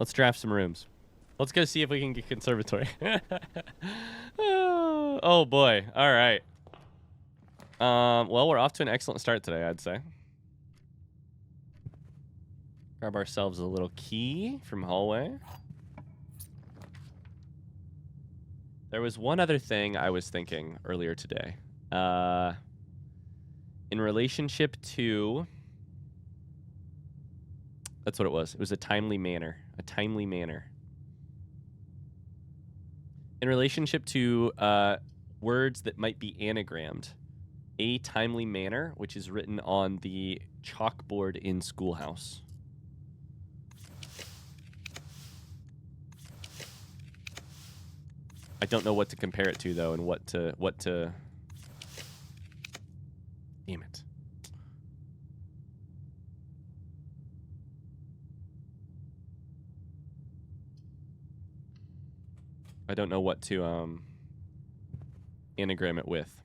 Let's draft some rooms. Let's go see if we can get conservatory. Oh boy. All right. Well, we're off to an excellent start today, I'd say. Grab ourselves a little key from hallway. There was one other thing I was thinking earlier today. In relationship to... That's what it was. It was a timely manner. A timely manner. In relationship to words that might be anagrammed. A timely manner, which is written on the chalkboard in Schoolhouse. I don't know what to compare it to, though, and what to... Damn it. I don't know what to anagram it with.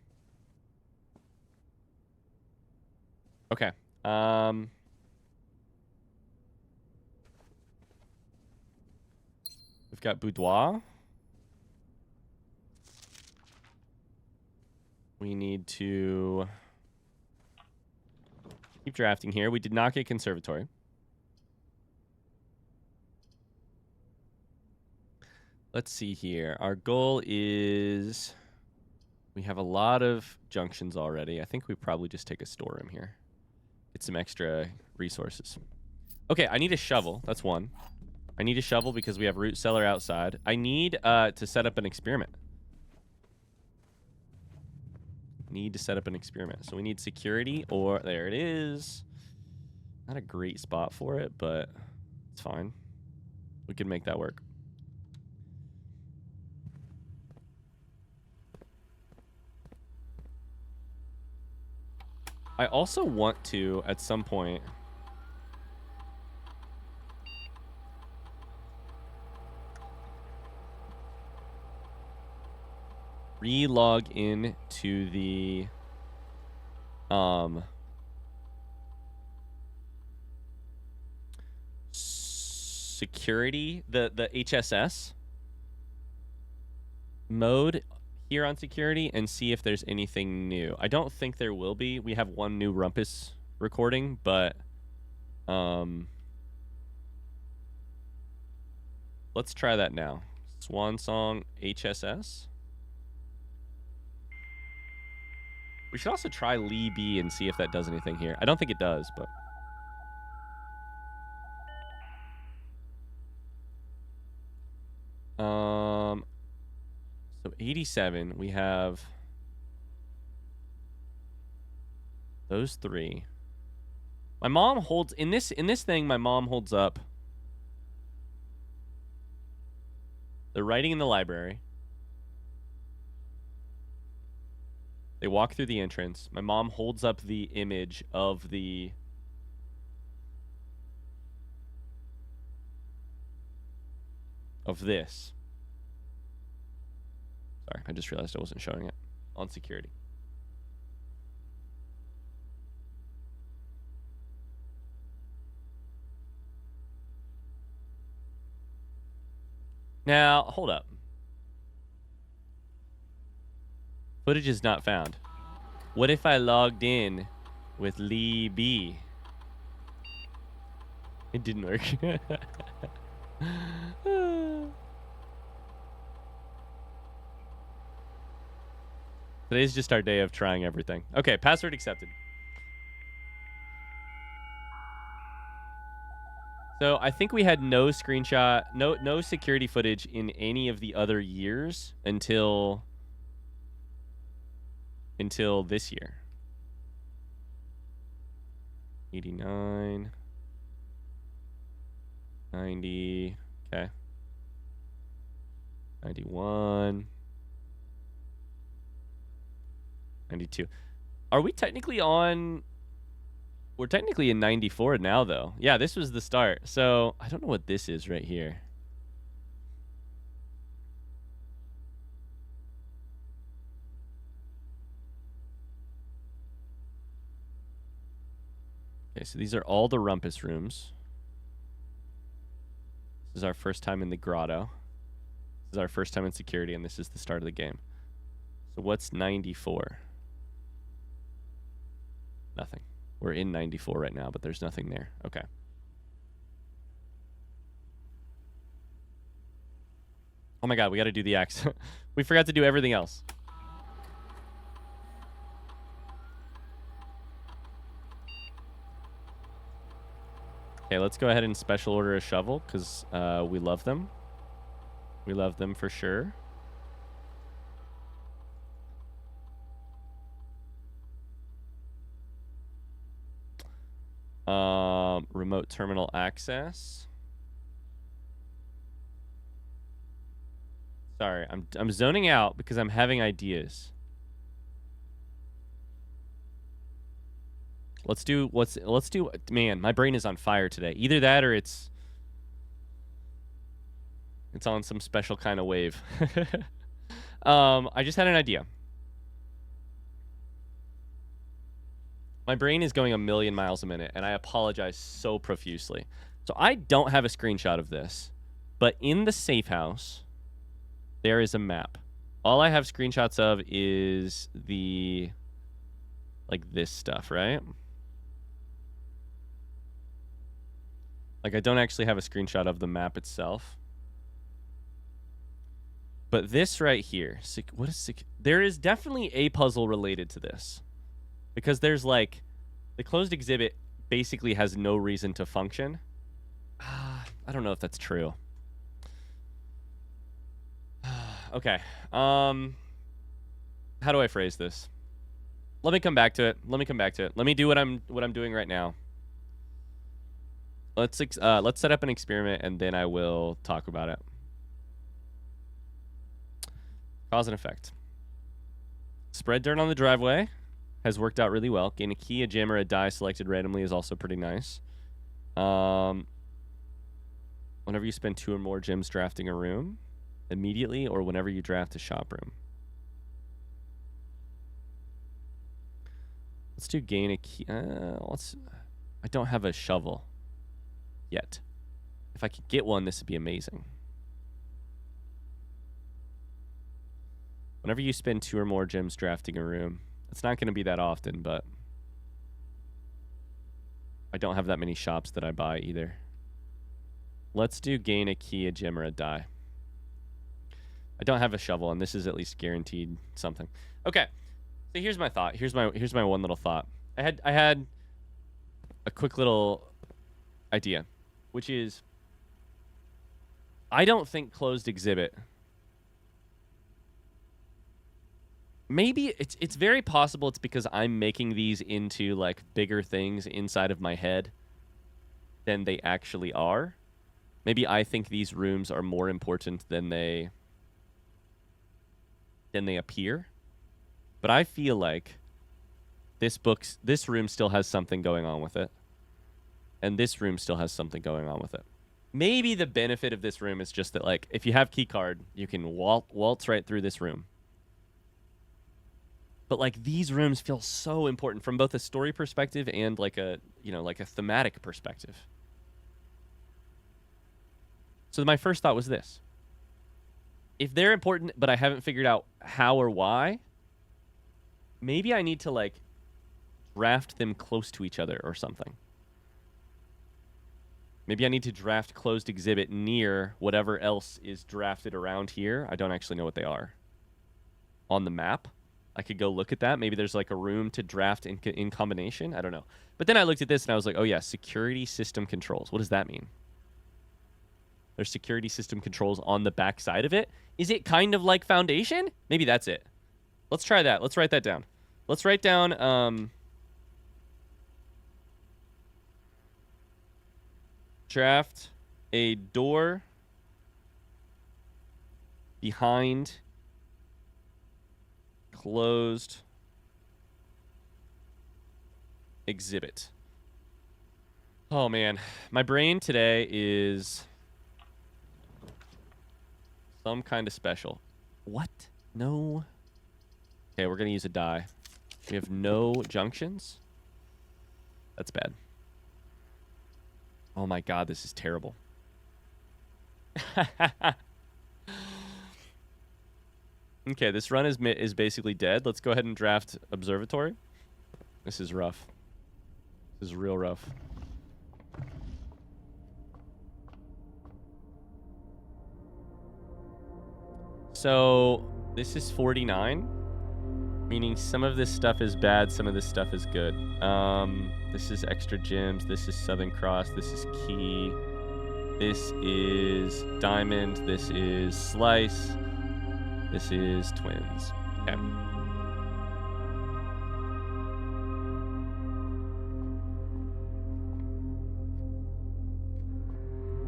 Okay. We've got boudoir. We need to keep drafting here. We did not get conservatory. Let's see here. Our goal is... We have a lot of junctions already. I think we probably just take a storeroom here. Get some extra resources. Okay, I need a shovel. That's one. I need a shovel because we have root cellar outside. I need to set up an experiment. Need to set up an experiment. So we need security, or... There it is. Not a great spot for it, but it's fine. We can make that work. I also want to, at some point, re-log in to the security, the HSS mode here on security and see if there's anything new. I don't think there will be. We have one new Rumpus recording, but let's try that now. Swan Song HSS. We should also try Lee B and see if that does anything here. I don't think it does, but... So 87, we have those three. My mom holds in this thing, my mom holds up the writing in the library. They walk through the entrance. My mom holds up the image of the this. Sorry, I just realized I wasn't showing it on security. Now, hold up. Footage is not found. What if I logged in with Lee B? It didn't work. Today's just our day of trying everything. Okay, password accepted. So I think we had no screenshot, no security footage in any of the other years until this year. 89, 90, okay. 91. 92. Are we technically on... We're technically in 94 now, though. Yeah, this was the start. So, I don't know what this is right here. Okay, so these are all the Rumpus rooms. This is our first time in the grotto. This is our first time in security, and this is the start of the game. So what's 94? Nothing. We're in 94 right now, but there's nothing there. Okay. Oh my god, we got to do the axe. We forgot to do everything else. Okay, let's go ahead and special order a shovel, because we love them. We love them for sure. Remote terminal access. Sorry, I'm zoning out because I'm having ideas. Let's do man, my brain is on fire today. Either that or it's on some special kind of wave. I just had an idea. My brain is going a million miles a minute, and I apologize so profusely. So I don't have a screenshot of this, but in the safe house, there is a map. All I have screenshots of is the, like, this stuff, right? Like, I don't actually have a screenshot of the map itself. But this right here, what is there is definitely a puzzle related to this. Because there's, like, the closed exhibit basically has no reason to function. I don't know if that's true. Okay. How do I phrase this? Let me come back to it. Let me do what I'm doing right now. Let's set up an experiment, and then I will talk about it. Cause and effect. Spread dirt on the driveway has worked out really well. Gain a key, a gem, or a die selected randomly is also pretty nice. Whenever you spend 2 or more gems drafting a room, immediately, or whenever you draft a shop room. Let's do gain a key. I don't have a shovel yet. If I could get one, this would be amazing. Whenever you spend 2 or more gems drafting a room, it's not going to be that often, but I don't have that many shops that I buy either. Let's do gain a key, a gem, or a die. I don't have a shovel, and this is at least guaranteed something. Okay, so here's my thought. Here's my one little thought. I had a quick little idea, which is I don't think closed exhibit. Maybe it's very possible it's because I'm making these into, like, bigger things inside of my head than they actually are. Maybe I think these rooms are more important than they appear. But I feel like this room still has something going on with it. And this room still has something going on with it. Maybe the benefit of this room is just that, like, if you have key card, you can waltz right through this room. But, like, these rooms feel so important from both a story perspective and, like, a thematic perspective. So my first thought was this. If they're important, but I haven't figured out how or why, maybe I need to, like, draft them close to each other or something. Maybe I need to draft closed exhibit near whatever else is drafted around here. I don't actually know what they are. On the map. I could go look at that. Maybe there's, like, a room to draft in combination. I don't know. But then I looked at this and I was like, oh, yeah, security system controls. What does that mean? There's security system controls on the back side of it. Is it kind of like Foundation? Maybe that's it. Let's try that. Let's write that down. Let's write down draft a door behind closed exhibit. Oh, man. My brain today is some kind of special. What? No. Okay, we're going to use a die. We have no junctions. That's bad. Oh, my God. This is terrible. Okay, this run is basically dead. Let's go ahead and draft observatory. This is rough. This is real rough. So this is 49, meaning some of this stuff is bad, some of this stuff is good. This is extra gems. This is Southern Cross. This is key. This is diamond. This is slice. This is twins. Okay.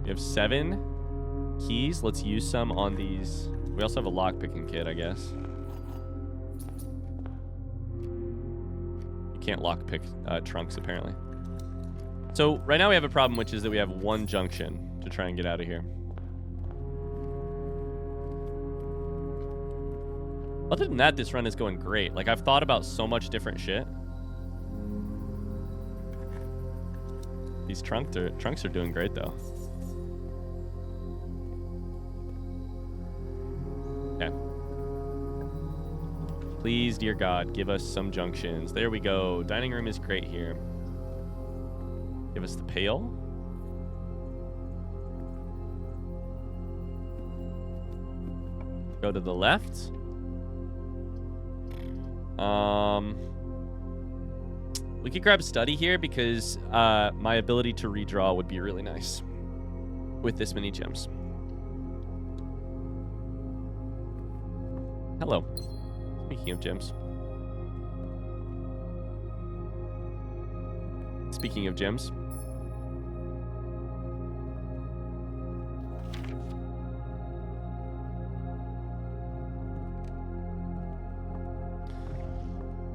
We have 7 keys. Let's use some on these. We also have a lockpicking kit, I guess. You can't lockpick trunks, apparently. So right now we have a problem, which is that we have 1 junction to try and get out of here. Other than that, this run is going great. Like, I've thought about so much different shit. These trunks are doing great, though. Okay. Please, dear God, give us some junctions. There we go. Dining room is great here. Give us the pail. Go to the left. We could grab study here because my ability to redraw would be really nice with this many gems. Hello. Speaking of gems. Speaking of gems.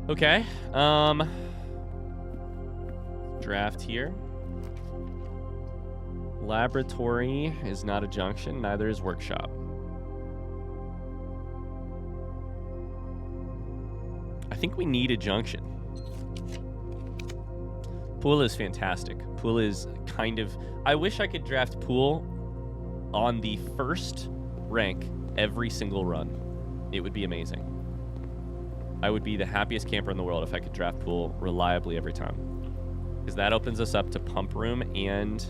Okay. Draft here. Laboratory is not a junction, neither is workshop. I think we need a junction. Pool is fantastic. Pool is kind of... I wish I could draft pool on the first rank every single run. It would be amazing. I would be the happiest camper in the world if I could draft pool reliably every time. Because that opens us up to pump room and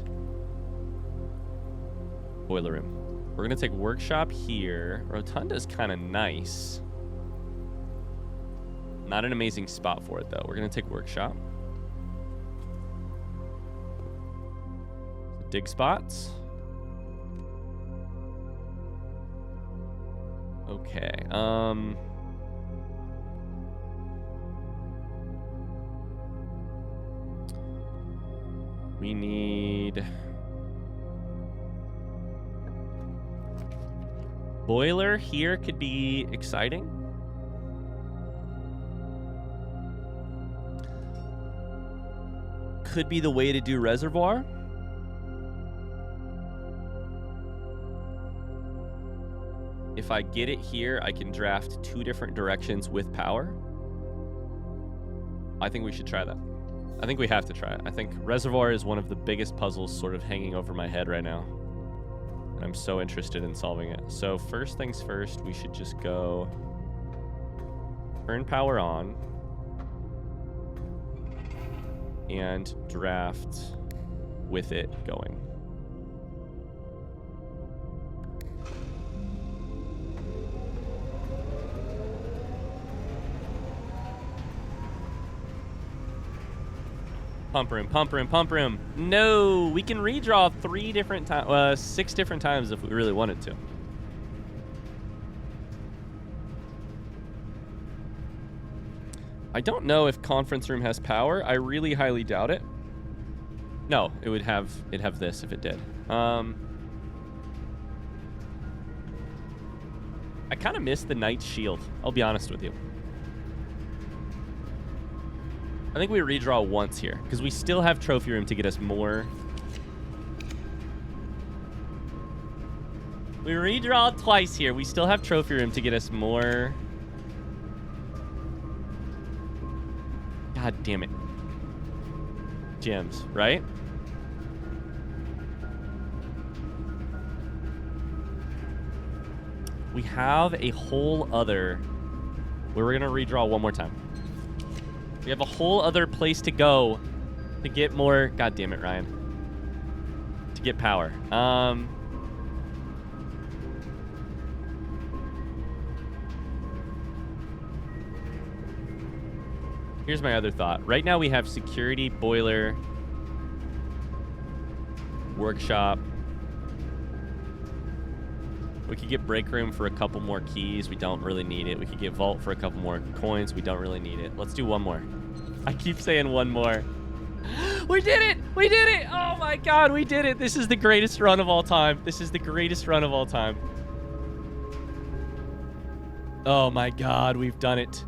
boiler room. We're going to take workshop here. Rotunda is kind of nice. Not an amazing spot for it, though. We're going to take workshop. Dig spots. Okay. We need... boiler here could be exciting. Could be the way to do reservoir. If I get it here, I can draft 2 different directions with power. I think we should try that. I think we have to try it. I think reservoir is one of the biggest puzzles sort of hanging over my head right now. And I'm so interested in solving it. So first things first, we should just go turn power on and draft with it going. Pump room, pump room, pump room. No, we can redraw 6 different times if we really wanted to. I don't know if conference room has power. I really highly doubt it. No, it'd have this if it did. I kind of miss the knight's shield. I'll be honest with you. I think we redraw once here, because we still have trophy room to get us more. We redraw twice here. We still have trophy room to get us more. God damn it. Gems, right? we have a whole other... We're going to redraw one more time. We have a whole other place to go to get more... God damn it, Ryan. To get power. Here's my other thought. Right now we have security, boiler, workshop. We could get break room for a couple more keys. We don't really need it. We could get vault for a couple more coins. We don't really need it. Let's do one more. I keep saying one more. We did it! We did it! Oh my god, we did it! This is the greatest run of all time. This is the greatest run of all time. Oh my god, we've done it.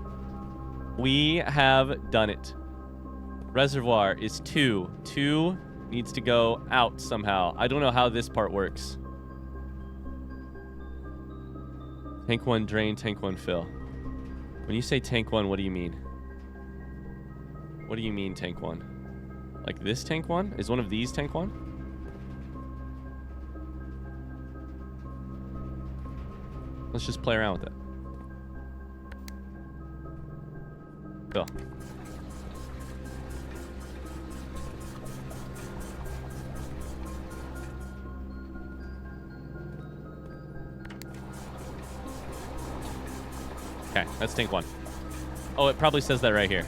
We have done it. Reservoir is 2. 2 needs to go out somehow. I don't know how this part works. Tank 1 drain, tank 1 fill. When you say tank 1, what do you mean? What do you mean tank 1? Like this tank 1? Is one of these tank 1? Let's just play around with it. Fill. Okay, that's tank 1. Oh, it probably says that right here.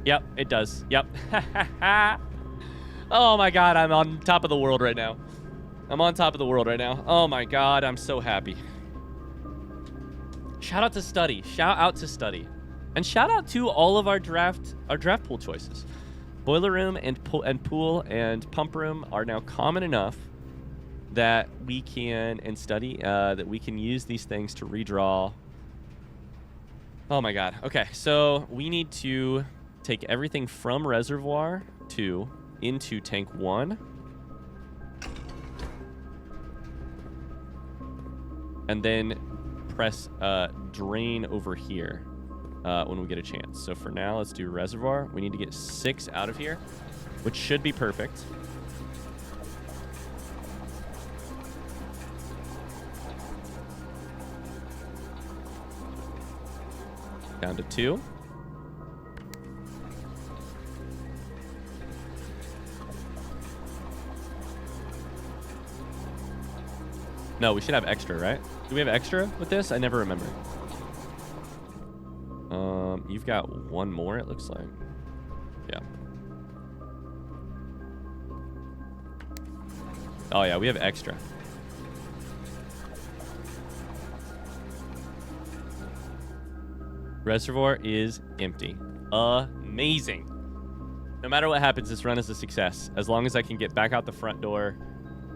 Yep, it does. Yep. Oh my god, I'm on top of the world right now. I'm on top of the world right now. Oh my god, I'm so happy. Shout out to Study. Shout out to Study. And shout out to all of our draft pool choices. Boiler room and pool and pump room are now common enough that we can, and Study, that we can use these things to redraw. Oh my god. Okay, so we need to take everything from Reservoir 2 into Tank 1. And then press Drain over here when we get a chance. So for now, let's do Reservoir. We need to get 6 out of here, which should be perfect. Down to 2. No, we should have extra, right? Do we have extra with this? I never remember. You've got one more, it looks like. Yeah. Oh, yeah, we have extra. Reservoir is empty. Amazing. No matter what happens, this run is a success. As long as I can get back out the front door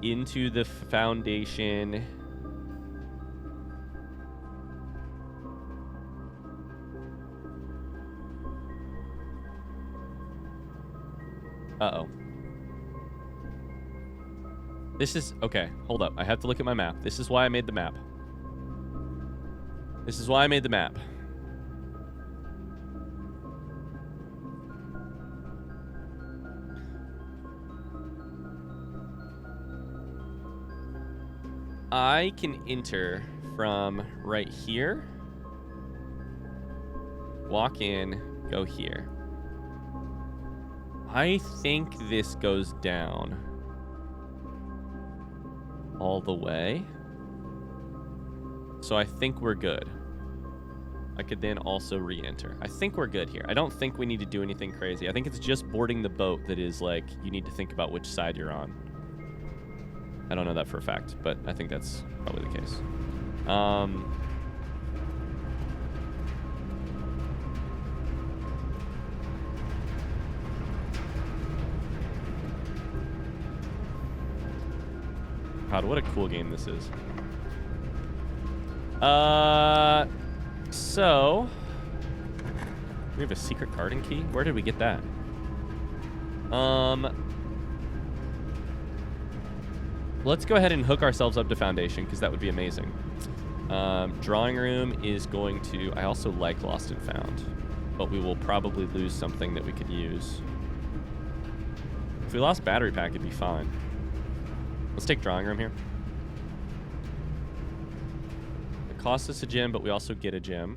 into the foundation. Uh-oh. This is... Okay, hold up. I have to look at my map. This is why I made the map. This is why I made the map. I can enter from right here, walk in, go here. I think this goes down all the way. So I think we're good. I could then also re-enter. I think we're good here. I don't think we need to do anything crazy. I think it's just boarding the boat that is like, you need to think about which side you're on. I don't know that for a fact, but I think that's probably the case. God, what a cool game this is. So we have a secret garden key. Where did we get that? Let's go ahead and hook ourselves up to foundation, because that would be amazing. Drawing room is going to... I also like Lost and Found, but we will probably lose something that we could use. If we lost battery pack, it'd be fine. Let's take drawing room here. It costs us a gem, but we also get a gem.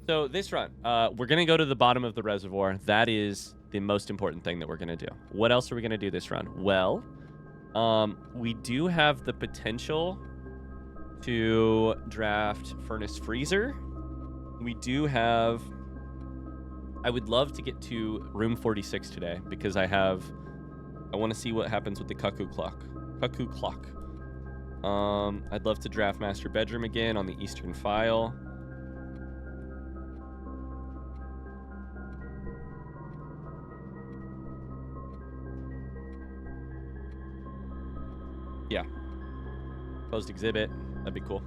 So this run, we're going to go to the bottom of the reservoir. That is the most important thing that we're going to do. What else are we going to do this run? Well, we do have the potential to draft Furnace Freezer. We do have... I would love to get to room 46 today because I want to see what happens with the Cuckoo Clock. I'd love to draft Master Bedroom again on the Eastern File. Yeah. Closed exhibit. That'd be cool.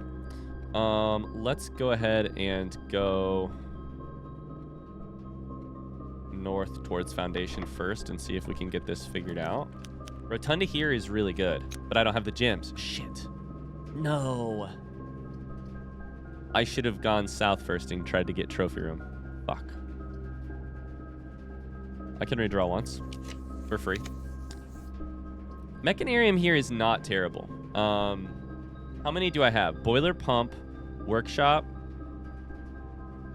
Let's go ahead and go north towards Foundation first and see if we can get this figured out. Rotunda here is really good, but I don't have the gems. Shit. No. I should have gone south first and tried to get Trophy Room. Fuck. I can redraw once for free. Mechanarium here is not terrible. How many do I have? Boiler Pump, Workshop,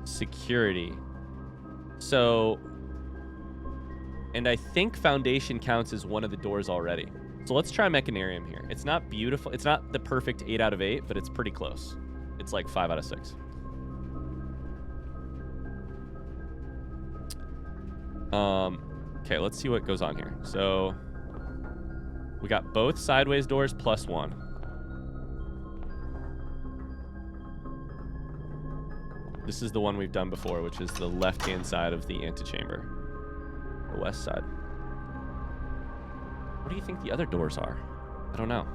Security. So, and I think Foundation counts as one of the doors already. So let's try Mechanarium here. It's not beautiful. It's not the perfect 8 out of 8, but it's pretty close. It's like 5 out of 6. Okay, let's see what goes on here. So we got both sideways doors +1. This is the one we've done before, which is the left-hand side of the antechamber. The west side. What do you think the other doors are? I don't know.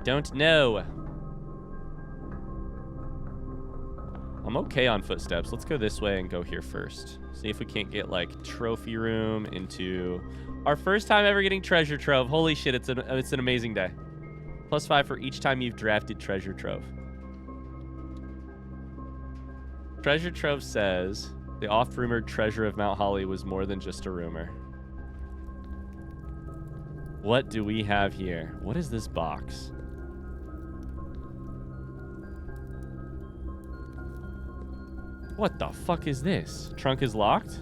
Don't know. I'm okay on footsteps. Let's go this way and go here first. See if we can't get, like, Trophy Room into... Our first time ever getting Treasure Trove. Holy shit, it's an amazing day. +5 for each time you've drafted Treasure Trove. Treasure Trove says, the oft-rumored treasure of Mount Holly was more than just a rumor. What do we have here? What is this box? What the fuck is this? Trunk is locked?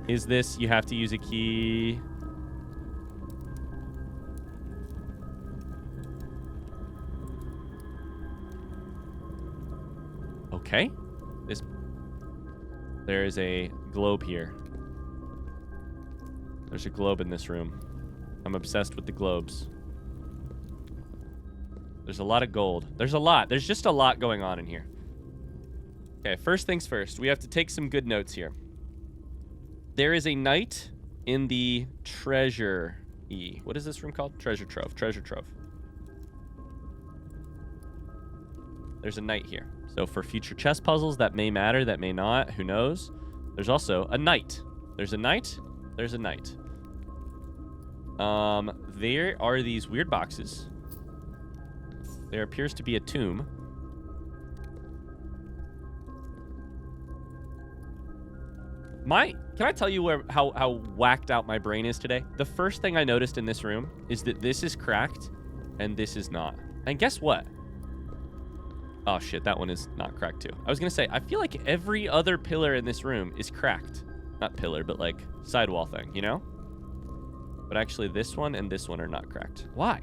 Is this, you have to use a key? Okay. There is a globe here. There's a globe in this room. I'm obsessed with the globes. There's a lot of gold. There's just a lot going on in here. Okay, first things first. We have to take some good notes here. There is a knight in the treasure E. What is this room called? Treasure Trove. Treasure Trove. There's a knight here. So for future chess puzzles, that may matter, that may not. Who knows? There's also a knight. There's a knight. There's a knight. There are these weird boxes. There appears to be a tomb. Can I tell you how whacked out my brain is today? The first thing I noticed in this room is that this is cracked and this is not. And guess what? Oh shit, that one is not cracked too. I was gonna say, I feel like every other pillar in this room is cracked. Not pillar, but like sidewall thing, you know? But actually this one and this one are not cracked. Why?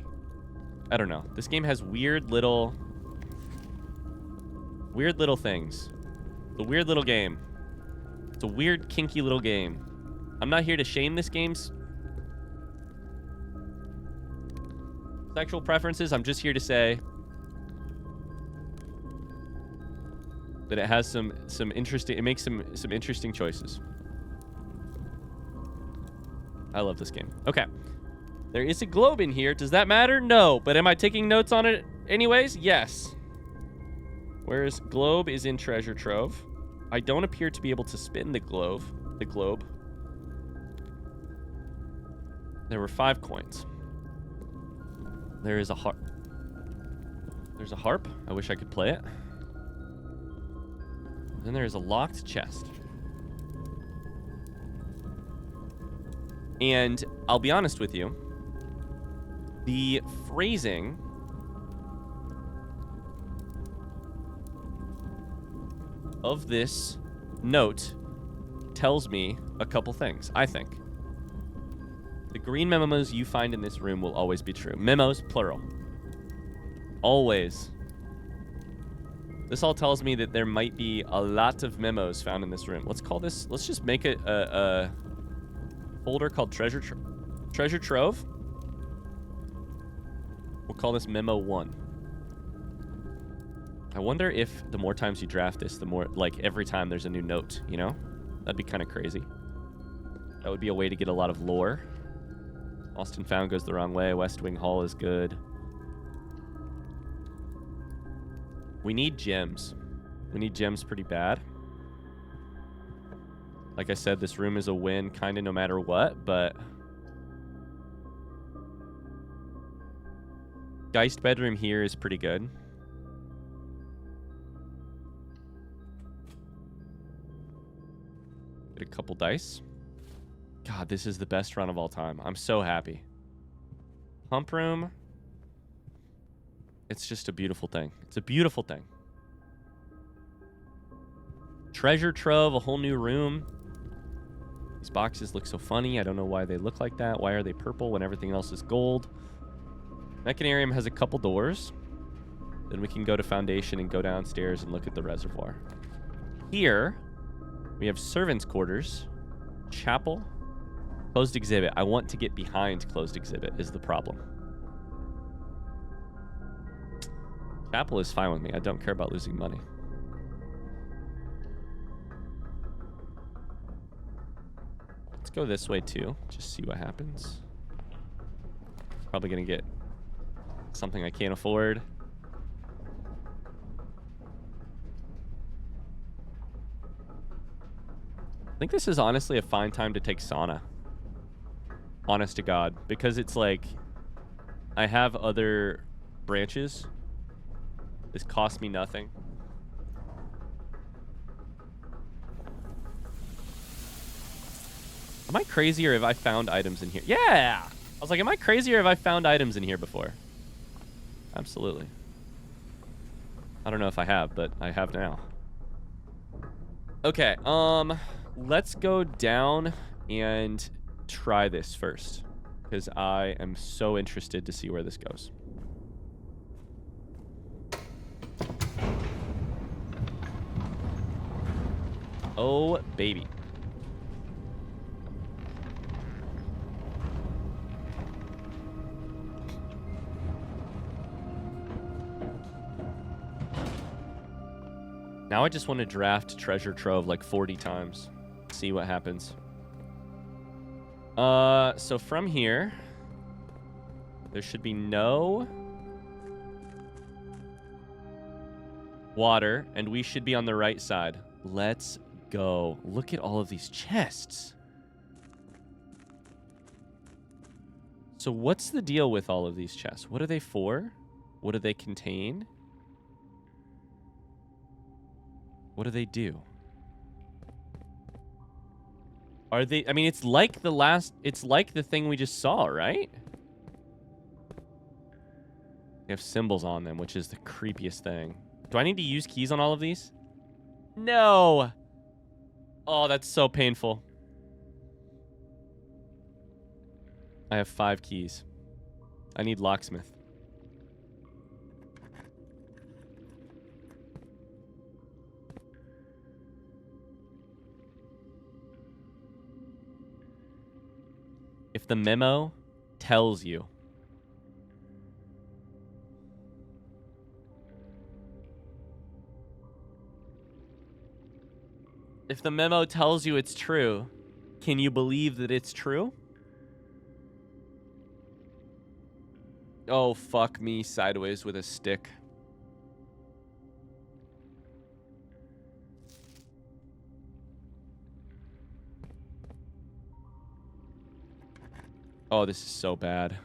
I don't know. This game has weird little things. It's a weird little game. It's a weird, kinky little game. I'm not here to shame this game's sexual preferences. I'm just here to say that it has some interesting, it makes some interesting choices. I love this game. Okay. There is a globe in here. Does that matter? No. But am I taking notes on it anyways? Yes. Whereas globe is in Treasure Trove. I don't appear to be able to spin the globe. There were 5 coins. There is a harp. There's a harp. I wish I could play it. Then there is a locked chest. And I'll be honest with you. The phrasing of this note tells me a couple things, I think. The green memos you find in this room will always be true. Memos, plural. Always. This all tells me that there might be a lot of memos found in this room. Let's call this, let's just make it a folder called Treasure Trove. We'll call this Memo 1. I wonder if the more times you draft this, the more, like, every time there's a new note, you know? That'd be kind of crazy. That would be a way to get a lot of lore. Austin Found goes the wrong way. West Wing Hall is good. We need gems. We need gems pretty bad. Like I said, this room is a win kind of no matter what, but... Geist bedroom here is pretty good. Get a couple dice. God, this is the best run of all time. I'm so happy. Pump room. It's just a beautiful thing. It's a beautiful thing. Treasure trove, a whole new room. These boxes look so funny. I don't know why they look like that. Why are they purple when everything else is gold? Mechanarium has a couple doors. Then we can go to Foundation and go downstairs and look at the reservoir. Here, we have servants' quarters, chapel, closed exhibit. I want to get behind closed exhibit is the problem. Chapel is fine with me. I don't care about losing money. Let's go this way too. Just see what happens. Probably gonna get something I can't afford. I think this is honestly a fine time to take sauna. Honest to God. Because it's like, I have other branches. This costs me nothing. Am I crazy or have I found items in here? Yeah! I was like, am I crazy or have I found items in here before? Absolutely. I don't know if I have, but I have now. Okay, let's go down and try this first. Because I am so interested to see where this goes. Oh, baby. Now I just want to draft Treasure Trove like 40 times. See what happens. So from here, there should be no water, and we should be on the right side. Let's go. Look at all of these chests. So what's the deal with all of these chests? What are they for? What do they contain? What do they do? Are they... I mean, it's like the last... It's like the thing we just saw, right? They have symbols on them, which is the creepiest thing. Do I need to use keys on all of these? No! Oh, that's so painful. I have 5 keys. I need locksmith. If the memo tells you it's true, can you believe that it's true? Oh, fuck me sideways with a stick. Oh, this is so bad.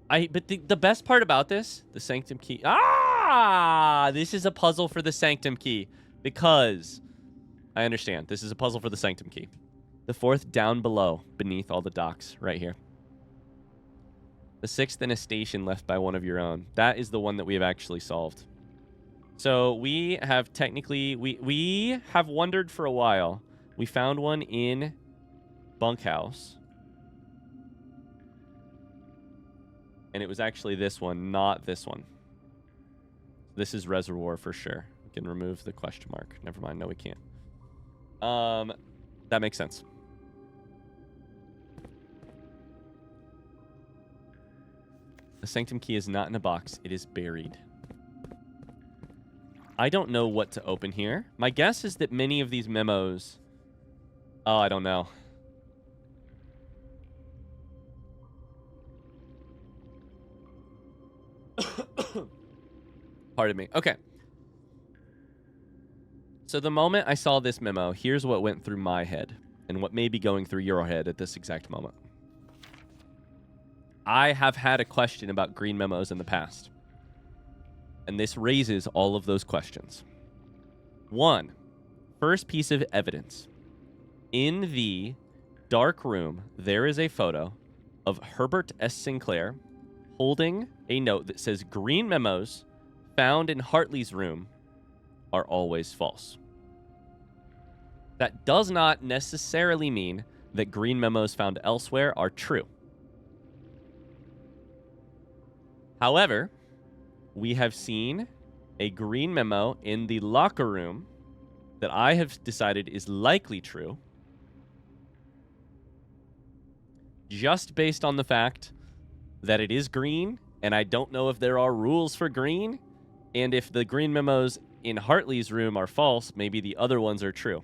But the best part about this, the sanctum key. Ah! This is a puzzle for the sanctum key. Because I understand. This is a puzzle for the sanctum key. The 4th down below, beneath all the docks, right here. The 6th in a station left by one of your own. That is the one that we have actually solved. So we have technically... We have wondered for a while. We found one in bunkhouse. And it was actually this one, not this one. This is reservoir for sure. We can remove the question mark. Never mind. No, we can't. That makes sense. The sanctum key is not in a box. It is buried. I don't know what to open here. My guess is that many of these memos... Oh, I don't know. Pardon me. Okay. So the moment I saw this memo, here's what went through my head and what may be going through your head at this exact moment. I have had a question about green memos in the past. And this raises all of those questions. One, first piece of evidence. In the dark room, there is a photo of Herbert S. Sinclair holding a note that says green memos found in Hartley's room are always false. That does not necessarily mean that green memos found elsewhere are true. However, we have seen a green memo in the locker room that I have decided is likely true, just based on the fact that it is green, and I don't know if there are rules for green, and if the green memos in Hartley's room are false, maybe the other ones are true.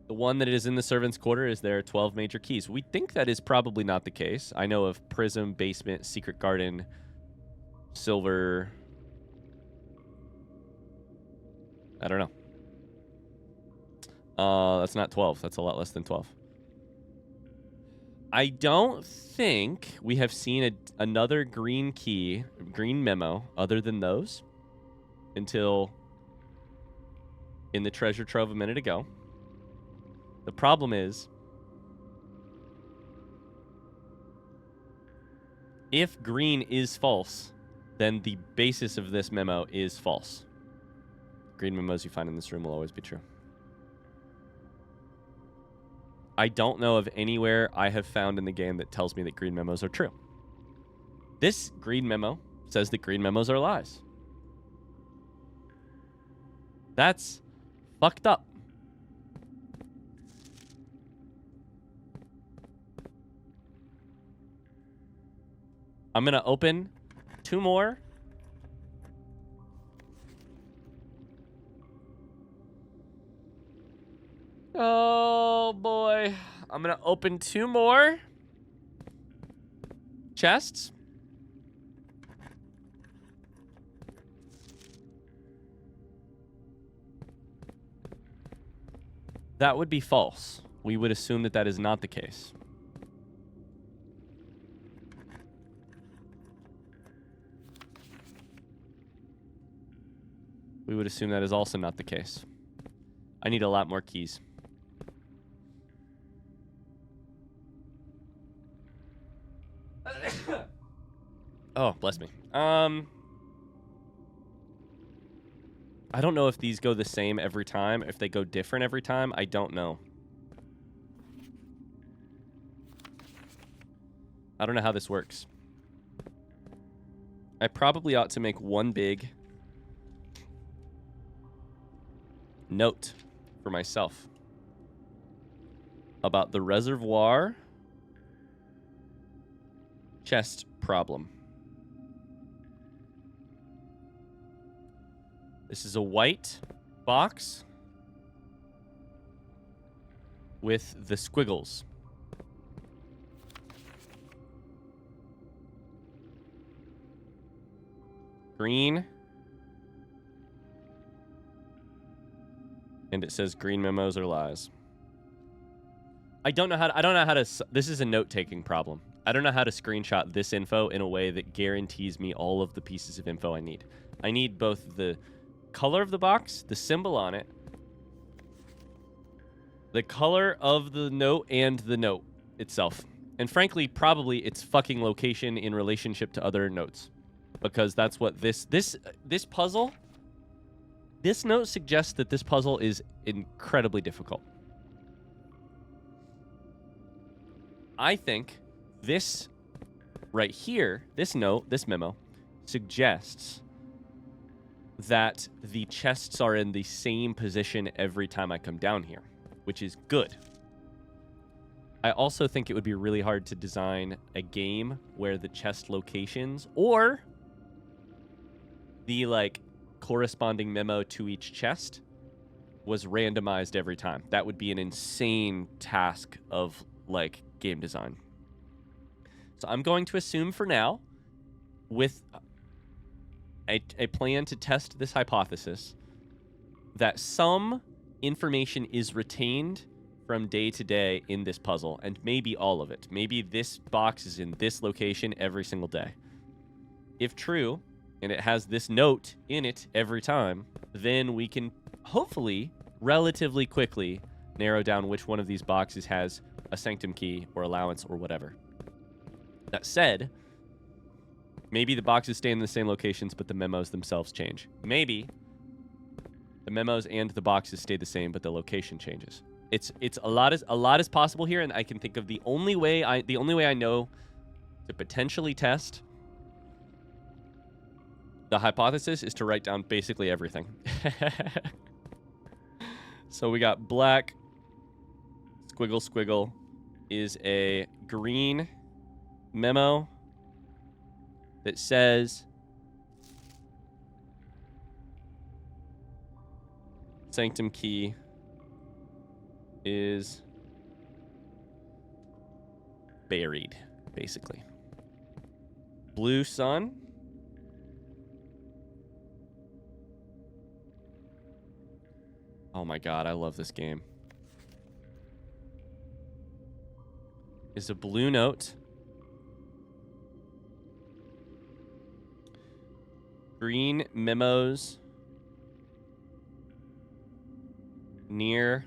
The one that is in the servant's quarter is there are 12 major keys. We think that is probably not the case. I know of Prism, Basement, Secret Garden, Silver. I don't know. That's not 12. That's a lot less than 12. I don't think we have seen another green key, green memo, other than those until in the treasure trove a minute ago. The problem is, if green is false, then the basis of this memo is false. Green memos you find in this room will always be true. I don't know of anywhere I have found in the game that tells me that green memos are true. This green memo says that green memos are lies. That's fucked up. I'm going to open 2 more. Oh, boy. I'm going to open 2 more chests. That would be false. We would assume that that is not the case. We would assume that is also not the case. I need a lot more keys. Oh, bless me. I don't know if these go the same every time. If they go different every time, I don't know. I don't know how this works. I probably ought to make one big note for myself about the reservoir chest problem. This is a white box with the squiggles. Green. And it says green memos are lies. I don't know how to this is a note-taking problem. I don't know how to screenshot this info in a way that guarantees me all of the pieces of info I need. I need both the color of the box, the symbol on it, The color of the note and the note itself. And frankly, probably its fucking location in relationship to other notes. Because that's what this puzzle... This note suggests that this puzzle is incredibly difficult. I think this right here, this note, this memo, suggests that the chests are in the same position every time I come down here, which is good. I also think it would be really hard to design a game where the chest locations or the like corresponding memo to each chest was randomized every time. That would be an insane task of like game design. So I'm going to assume for now, with a plan to test this hypothesis, that some information is retained from day to day in this puzzle, and maybe all of it. Maybe this box is in this location every single day. If true, and it has this note in it every time, then we can hopefully relatively quickly narrow down which one of these boxes has a sanctum key or allowance or whatever. That said, maybe the boxes stay in the same locations, but the memos themselves change. Maybe the memos and the boxes stay the same, but the location changes. It's a lot is possible here, and I can think of the only way I know to potentially test the hypothesis is to write down basically everything. So we got black squiggle squiggle is a green memo that says sanctum key is buried, basically. Blue sun. Oh my god, I love this game. Is a blue note. Green memos near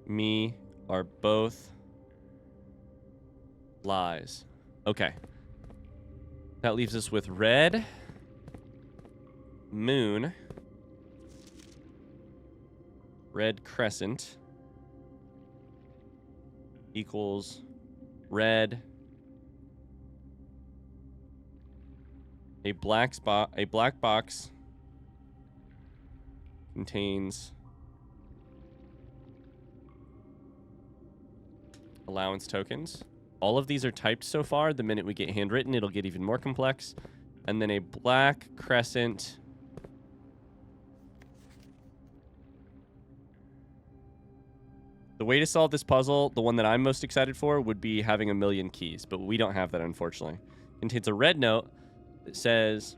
me are both lies. Okay. That leaves us with red moon, red crescent equals red, a black box contains allowance tokens. All of these are typed so far. The minute we get handwritten, it'll get even more complex. And then a black crescent The way to solve this puzzle, the one that I'm most excited for, would be having 1,000,000 keys, but we don't have that, unfortunately. It contains a red note that says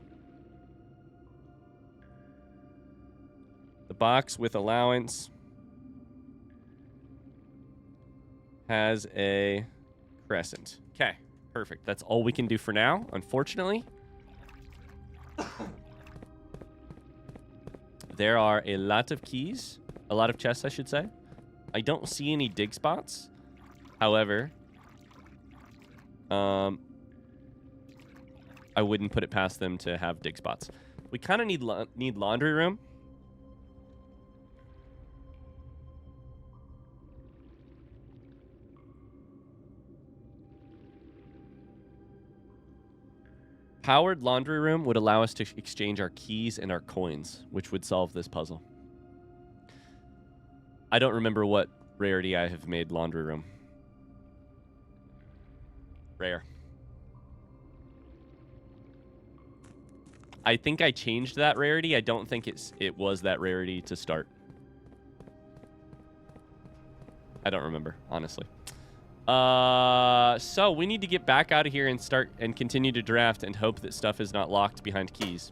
the box with allowance has a crescent. Okay, perfect. That's all we can do for now, unfortunately. There are a lot of keys, a lot of chests, I should say. I don't see any dig spots. However, I wouldn't put it past them to have dig spots. We kind of need laundry room. Powered laundry room would allow us to exchange our keys and our coins, which would solve this puzzle. I don't remember what rarity I have made laundry room. Rare. I think I changed that rarity. I don't think it was that rarity to start. I don't remember, honestly. So we need to get back out of here and start and continue to draft and hope that stuff is not locked behind keys.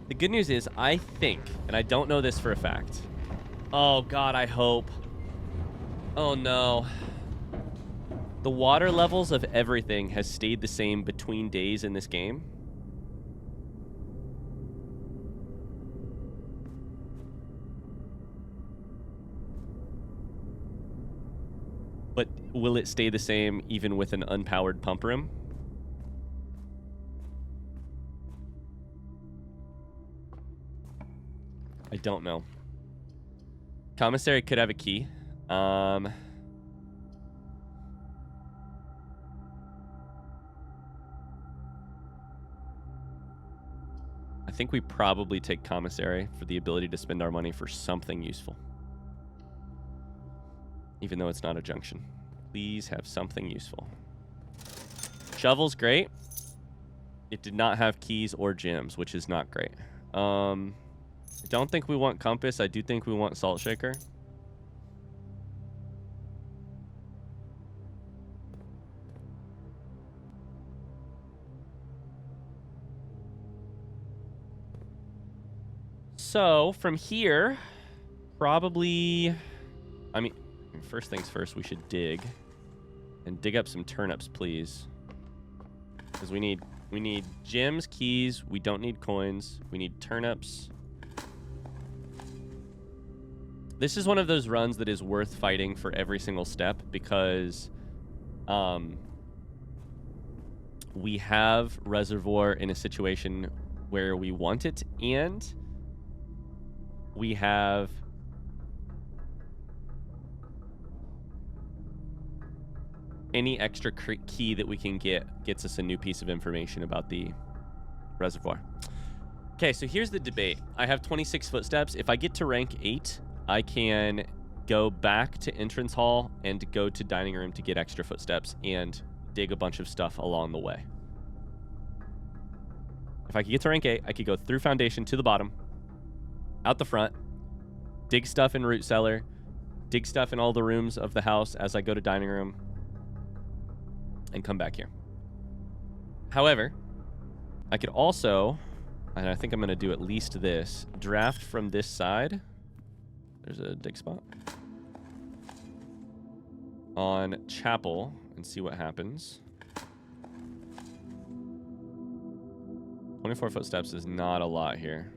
The good news is, I think, and I don't know this for a fact. Oh, God, I hope. Oh, no. The water levels of everything has stayed the same between days in this game. will it stay the same even with an unpowered pump room? I don't know. Commissary could have a key. I think we probably take commissary for the ability to spend our money for something useful. Even though it's not a junction. Please have something useful. Shovel's great. It did not have keys or gems, which is not great. I don't think we want compass. I do think we want salt shaker. So from here, probably, I mean, first things first, we should dig and dig up some turnips, please. Because we need gems, keys. We don't need coins. We need turnips. This is one of those runs that is worth fighting for every single step because we have reservoir in a situation where we want it, and we have any extra key that we can get gets us a new piece of information about the reservoir. Okay, so here's the debate. I have 26 footsteps. If I get to rank 8, I can go back to entrance hall and go to dining room to get extra footsteps and dig a bunch of stuff along the way. If I could get to rank 8, I could go through foundation to the bottom, out the front, dig stuff in root cellar, dig stuff in all the rooms of the house as I go to dining room, and come back here. However, I could also, and I think I'm going to do at least this, draft from this side. There's a dig spot. On chapel and see what happens. 24 footsteps is not a lot here.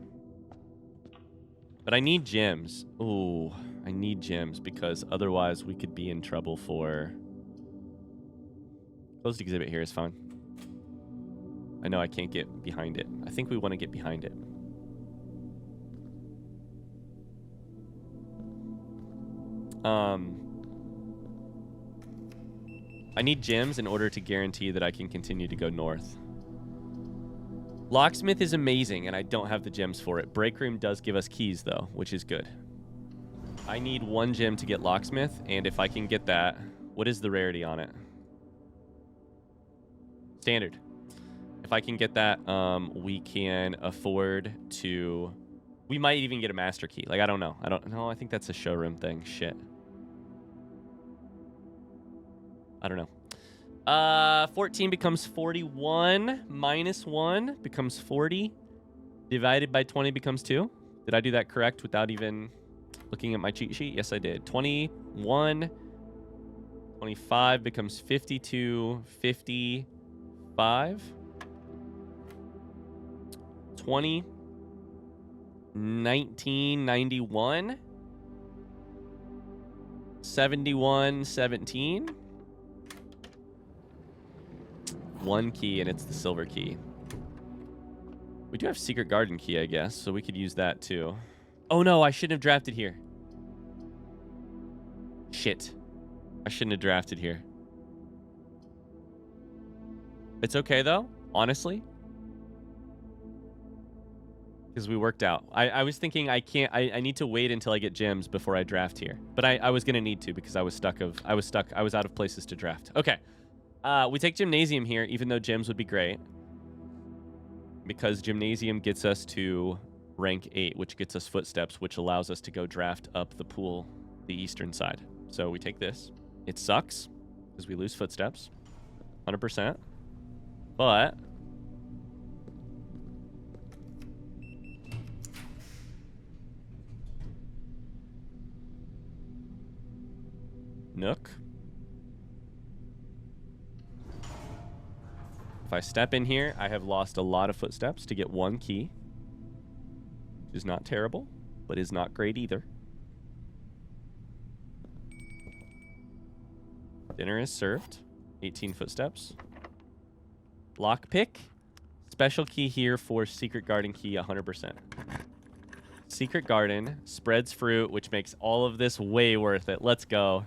But I need gems. Ooh, I need gems because otherwise we could be in trouble for... Closed exhibit here is fine. I know I can't get behind it. I think we want to get behind it. I need gems in order to guarantee that I can continue to go north. Locksmith is amazing, and I don't have the gems for it. Break room does give us keys, though, which is good. I need 1 gem to get locksmith, and if I can get that... What is the rarity on it? Standard. If I can get that, we can afford to... We might even get a master key. Like, I don't know. I think that's a showroom thing. Shit. I don't know. 14 becomes 41. Minus 1 becomes 40. Divided by 20 becomes 2. Did I do that correct without even looking at my cheat sheet? Yes, I did. 21. 25 becomes 52. 55. 20. 19. 91. 71. 17. 1 key, and it's the silver key. We do have secret garden key, I guess, so we could use that too. Oh no, I shouldn't have drafted here. Shit. I shouldn't have drafted here. It's okay though, honestly. Because we worked out. I was thinking I need to wait until I get gems before I draft here. But I was gonna need to because I was out of places to draft. Okay. We take gymnasium here, even though gems would be great. Because gymnasium gets us to rank 8, which gets us footsteps, which allows us to go draft up the pool, the eastern side. So we take this. It sucks, because we lose footsteps. 100%. But... Nook. If I step in here, I have lost a lot of footsteps to get 1 key. Which is not terrible, but is not great either. Dinner is served. 18 footsteps. Lockpick. Special key here for secret garden key 100%. Secret garden spreads fruit, which makes all of this way worth it. Let's go.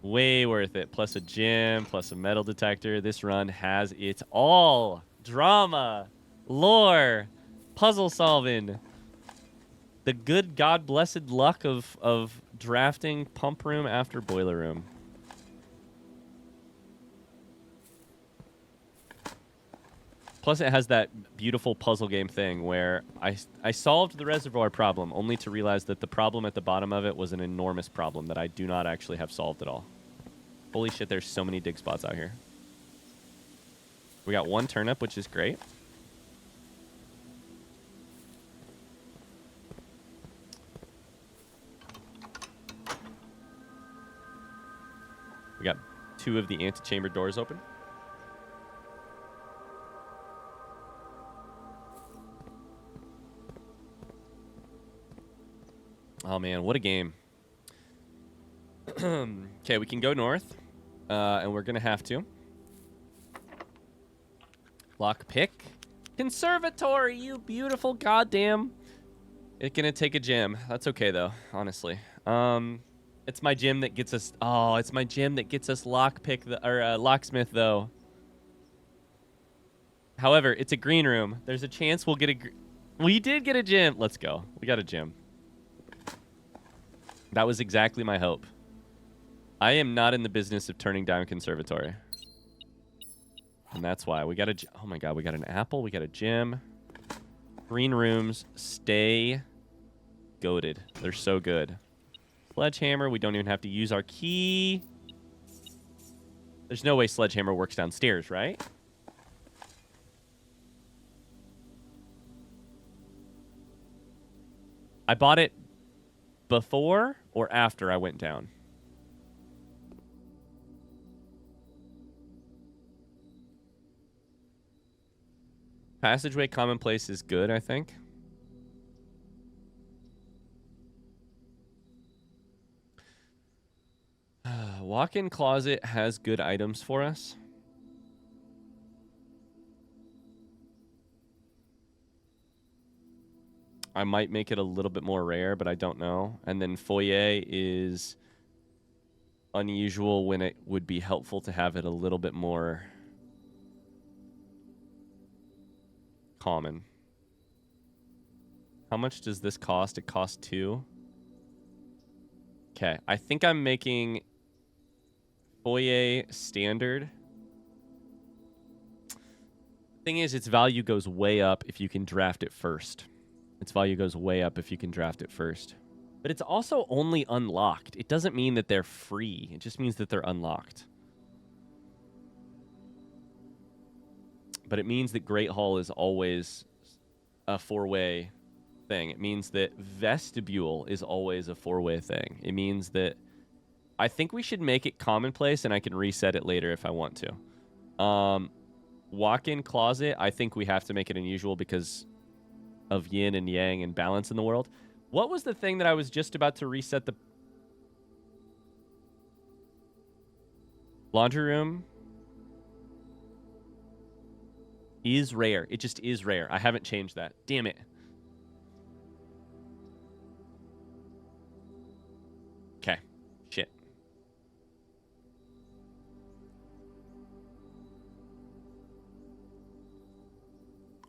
Way worth it. Plus a gem, plus a metal detector. This run has it all. Drama, lore, puzzle solving. The good God-blessed luck of drafting pump room after boiler room. Plus, it has that beautiful puzzle game thing where I solved the reservoir problem only to realize that the problem at the bottom of it was an enormous problem that I do not actually have solved at all. Holy shit, there's so many dig spots out here. We got 1 turnip, which is great. We got 2 of the antechamber doors open. Oh, man, what a game. Okay, we can go north, and we're going to have to. Lockpick. Conservatory, you beautiful goddamn. It's going to take a gem. That's okay, though, honestly. It's my gem that gets us... Oh, it's my gem that gets us locksmith, though. However, it's a green room. There's a chance we'll get a... We did get a gem. Let's go. We got a gem. That was exactly my hope. I am not in the business of turning down conservatory. And that's why. We got a... Oh, my God. We got an apple. We got a gem. Green rooms. Stay goated. They're so good. Sledgehammer. We don't even have to use our key. There's no way sledgehammer works downstairs, right? I bought it before or after I went down? Passageway commonplace is good, I think. Walk-in closet has good items for us. I might make it a little bit more rare, but I don't know. And then foyer is unusual when it would be helpful to have it a little bit more common. How much does this cost? It costs 2. Okay, I think I'm making foyer standard. Thing is, its value goes way up if you can draft it first. Its value goes way up if you can draft it first. But it's also only unlocked. It doesn't mean that they're free. It just means that they're unlocked. But it means that Great Hall is always a 4-way thing. It means that Vestibule is always a 4-way thing. It means that I think we should make it commonplace, and I can reset it later if I want to. Walk-in closet, I think we have to make it unusual because of yin and yang and balance in the world. What was the thing that I was just about to reset the... Laundry room is rare. It just is rare. I haven't changed that. Damn it. Okay. Shit.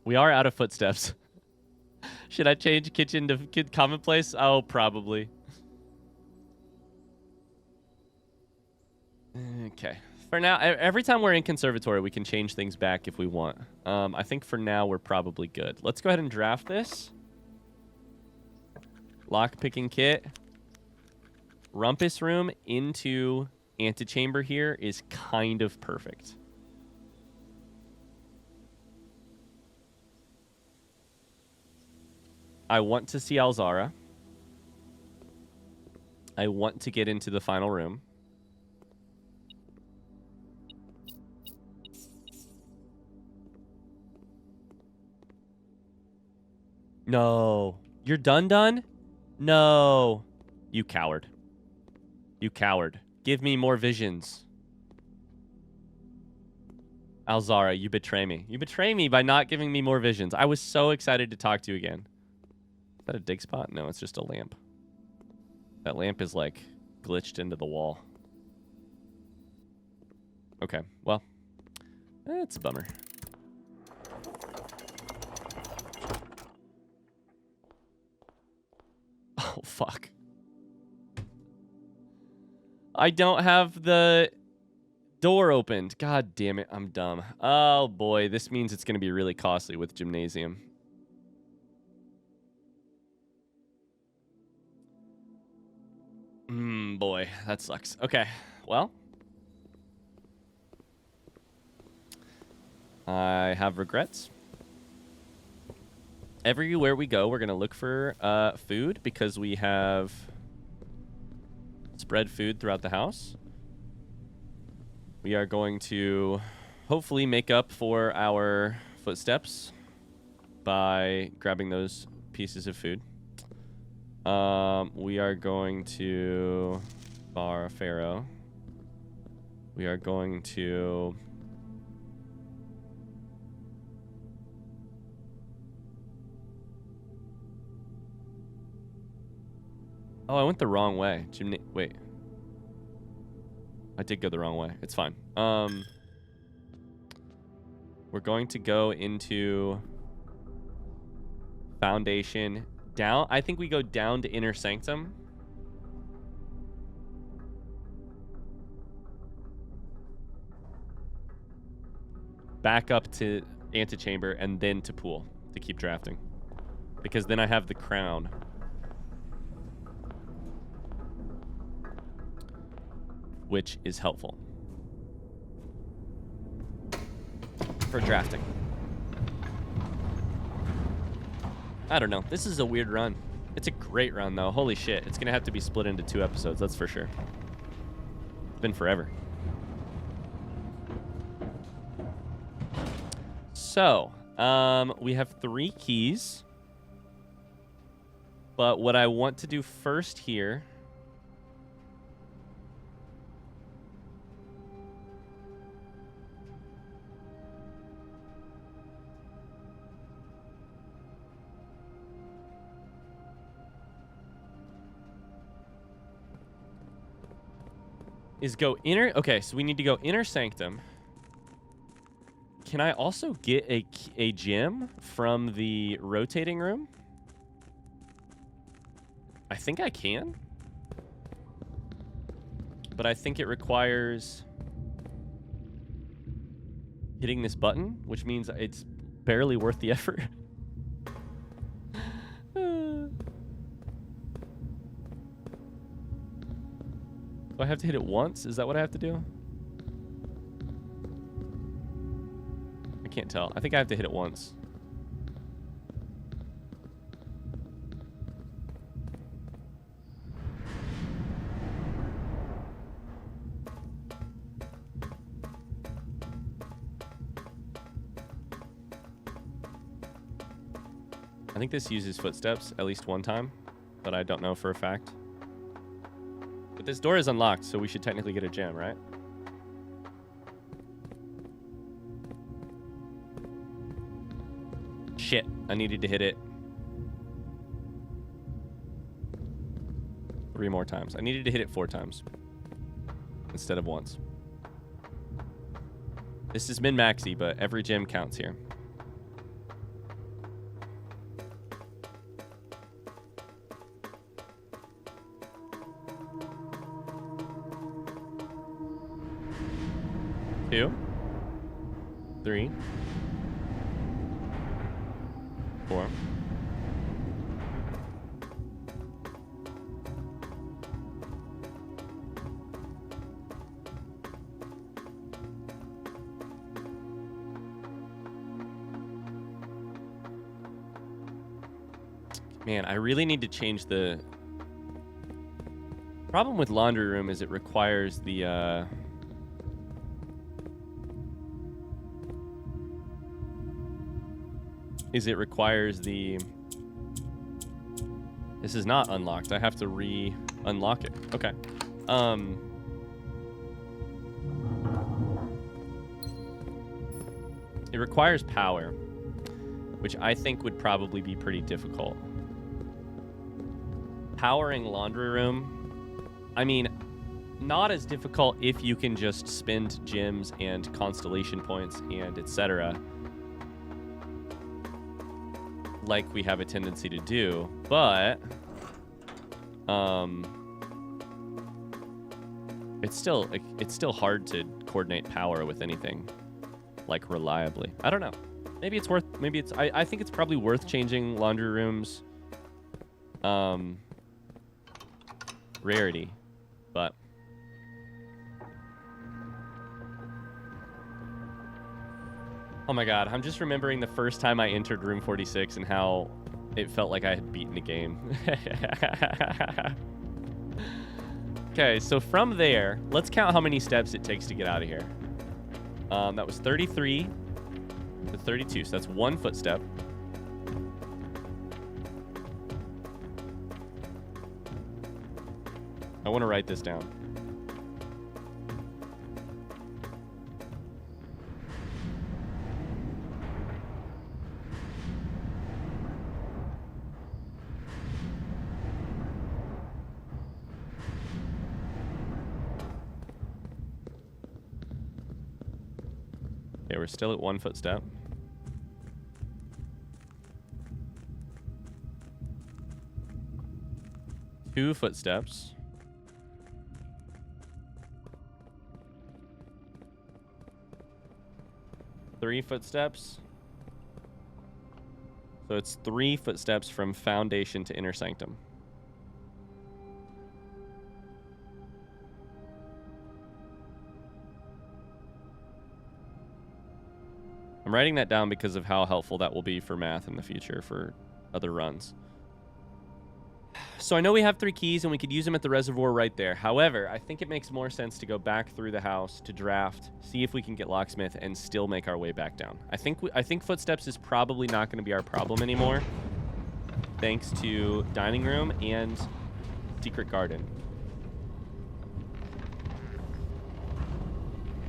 We are out of footsteps. Should I change kitchen to commonplace? Oh, probably. Okay. For now, every time we're in conservatory, we can change things back if we want. I think for now, we're probably good. Let's go ahead and draft this. Lock-picking kit. Rumpus room into antechamber here is kind of perfect. I want to see Alzara. I want to get into the final room. No. You're done? No. You coward. You coward. Give me more visions. Alzara, you betray me. You betray me by not giving me more visions. I was so excited to talk to you again. Is that a dig spot? No, it's just a lamp. That lamp is like glitched into the wall. Okay, well, it's a bummer. Oh, fuck. I don't have the door opened. God damn it, I'm dumb. Oh, boy, this means it's going to be really costly with gymnasium. Boy, that sucks. Okay, well. I have regrets. Everywhere we go, we're going to look for food because we have spread food throughout the house. We are going to hopefully make up for our footsteps by grabbing those pieces of food. We are going to bar Pharaoh. We are going to... Oh, I went the wrong way. Wait. I did go the wrong way. It's fine. We're going to go into Foundation. Down. I think we go down to Inner Sanctum. Back up to Antechamber and then to Pool to keep drafting. Because then I have the crown. Which is helpful for drafting. I don't know. This is a weird run. It's a great run, though. Holy shit. It's going to have to be split into 2 episodes, that's for sure. It's been forever. So, we have 3 keys. But what I want to do first here... is go inner... Okay, so we need to go Inner Sanctum. Can I also get a gem from the rotating room? I think I can. But I think it requires hitting this button, which means it's barely worth the effort. Do I have to hit it once? Is that what I have to do? I can't tell. I think I have to hit it once. I think this uses footsteps at least one time, but I don't know for a fact. But this door is unlocked, so we should technically get a gem, right? Shit, I needed to hit it 3 more times. I needed to hit it 4 times instead of once. This is min-maxy, but every gem counts here. Two, 3, 4. Man, I really need to change the... Problem with laundry room is it requires the, This is not unlocked. I have to re-unlock it. Okay. It requires power, which I think would probably be pretty difficult. Powering laundry room, I mean, not as difficult if you can just spend gems and constellation points and etc. like we have a tendency to do, but it's still hard to coordinate power with anything like reliably. I don't know. Maybe it's worth. Maybe it's. I think it's probably worth changing laundry rooms. Rarity, but oh my god, I'm just remembering the first time I entered room 46 and how it felt like I had beaten the game. Okay, so from there, let's count how many steps it takes to get out of here. That was 33 to 32, so that's 1 footstep. I want to write this down. Okay, we're still at 1 footstep. Two footsteps. Three footsteps. So it's 3 footsteps from foundation to inner sanctum. I'm writing that down because of how helpful that will be for math in the future for other runs. So I know we have 3 keys and we could use them at the reservoir right there. However, I think it makes more sense to go back through the house to draft, see if we can get locksmith, and still make our way back down. I think footsteps is probably not going to be our problem anymore, thanks to dining room and secret garden.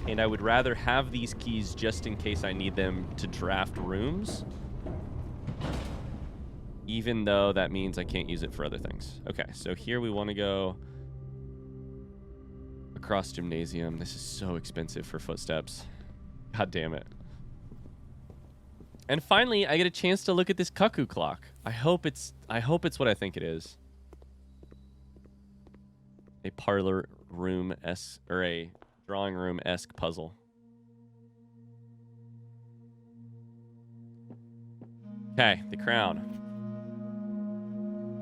And I would rather have these keys just in case I need them to draft rooms, even though that means I can't use it for other things. Okay, so here we want to go across gymnasium. This is so expensive for footsteps. God damn it. And finally, I get a chance to look at this cuckoo clock. I hope it's what I think it is. A parlor room-esque, or a drawing room-esque puzzle. Okay, the crown.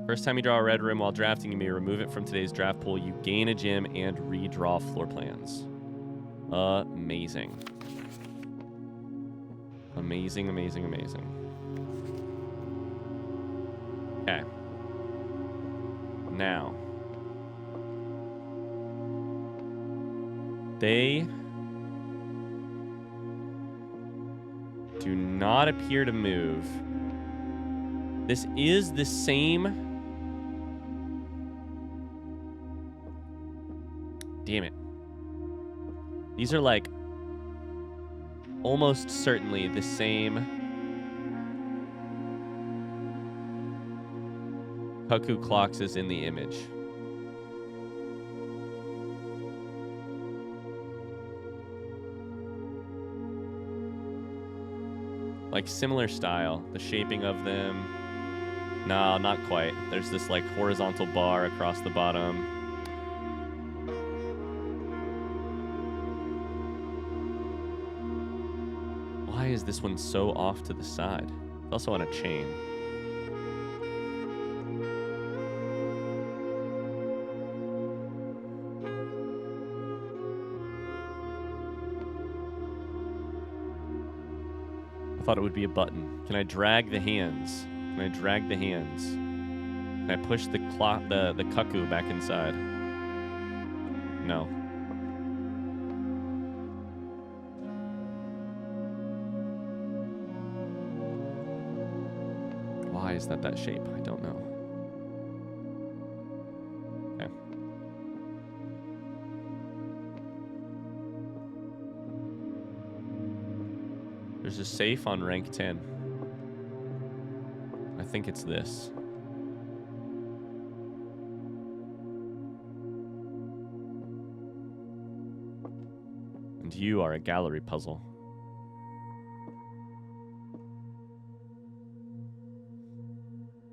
First time you draw a red room while drafting, you may remove it from today's draft pool. You gain a gem and redraw floor plans. Amazing. Amazing, amazing, amazing. Okay. Now. They do not appear to move. This is the same... Damn it. These are like almost certainly the same cuckoo clocks as in the image. Like similar style, the shaping of them. No, not quite. There's this like horizontal bar across the bottom. Why is this one so off to the side? It's also on a chain. I thought it would be a button. Can I drag the hands? Can I drag the hands? Can I push the clock, the cuckoo back inside? No. Why is that shape? I don't know. Okay. There's There's a safe on rank 10. I think it's this. And you are a gallery puzzle.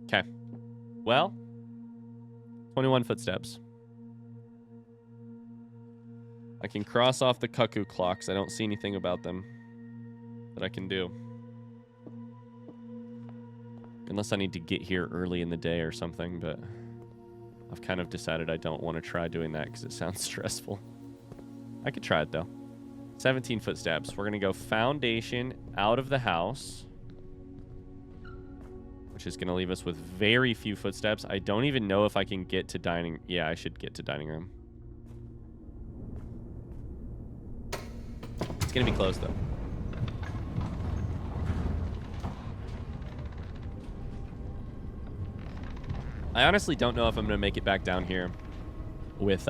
Okay. Well, 21 footsteps. I can cross off the cuckoo clocks. I don't see anything about them that I can do. Unless I need to get here early in the day or something, but I've kind of decided I don't want to try doing that because it sounds stressful. I could try it, though. 17 footsteps. We're going to go foundation out of the house, which is going to leave us with very few footsteps. I don't even know if I can get to dining. Yeah, I should get to dining room. It's going to be close, though. I honestly don't know if I'm going to make it back down here with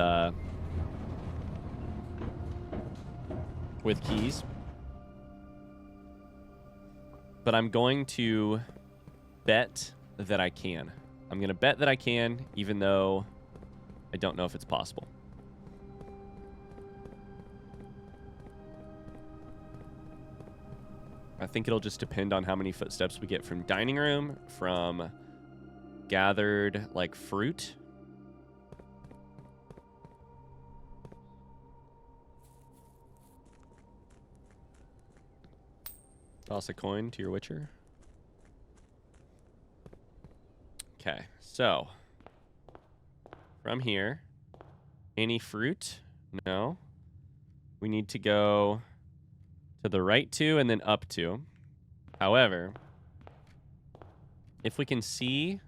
keys. But I'm going to bet that I can. I'm going to bet that I can, even though I don't know if it's possible. I think it'll just depend on how many footsteps we get from dining room, from gathered, like, fruit. Toss a coin to your witcher. Okay, so from here, any fruit? No. We need to go to the right 2 and then up 2. However, if we can see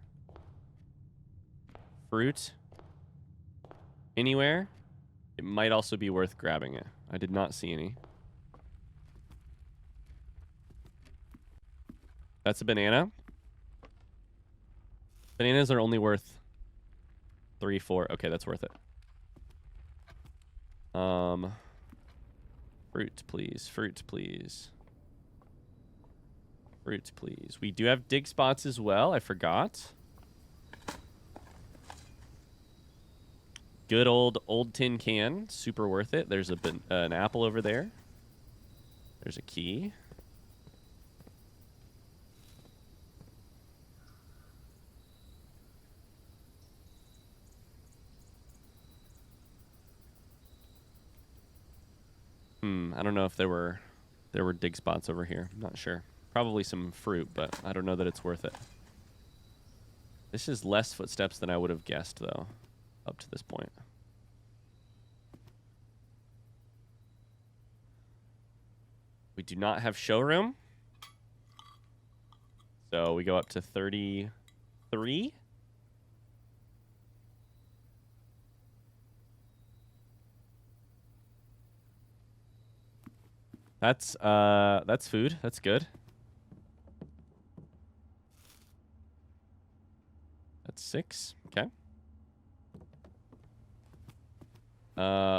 fruit anywhere, it might also be worth grabbing it. I did not see any. That's a banana. Bananas are only worth 3, 4. Okay, that's worth it. Fruit, please. Fruit, please. Fruit, please. We do have dig spots as well. I forgot. Good old tin can. Super worth it. There's an apple over there. There's a key. I don't know if there were dig spots over here. I'm not sure. Probably some fruit, but I don't know that it's worth it. This is less footsteps than I would have guessed, though, up to this point. We do not have showroom. So we go up to 33. That's food. That's good. That's 6. Okay.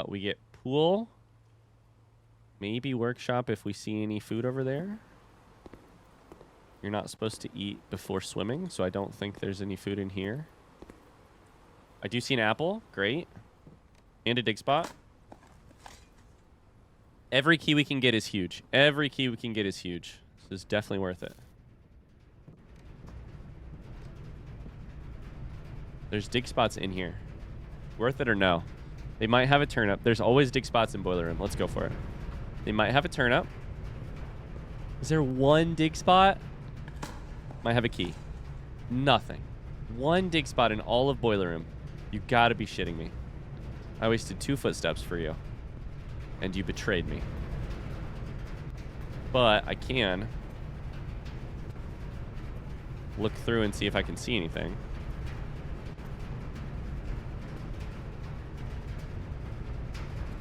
We get pool. Maybe workshop if we see any food over there. You're not supposed to eat before swimming, so I don't think there's any food in here. I do see an apple. Great. And a dig spot. Every key we can get is huge. Every key we can get is huge. This is definitely worth it. There's dig spots in here. Worth it or no? They might have a turnip. There's always dig spots in boiler room. Let's go for it. They might have a turnip. Is there one dig spot? Might have a key. Nothing. One dig spot in all of boiler room. You gotta be shitting me. I wasted 2 footsteps for you. And you betrayed me. But I can look through and see if I can see anything.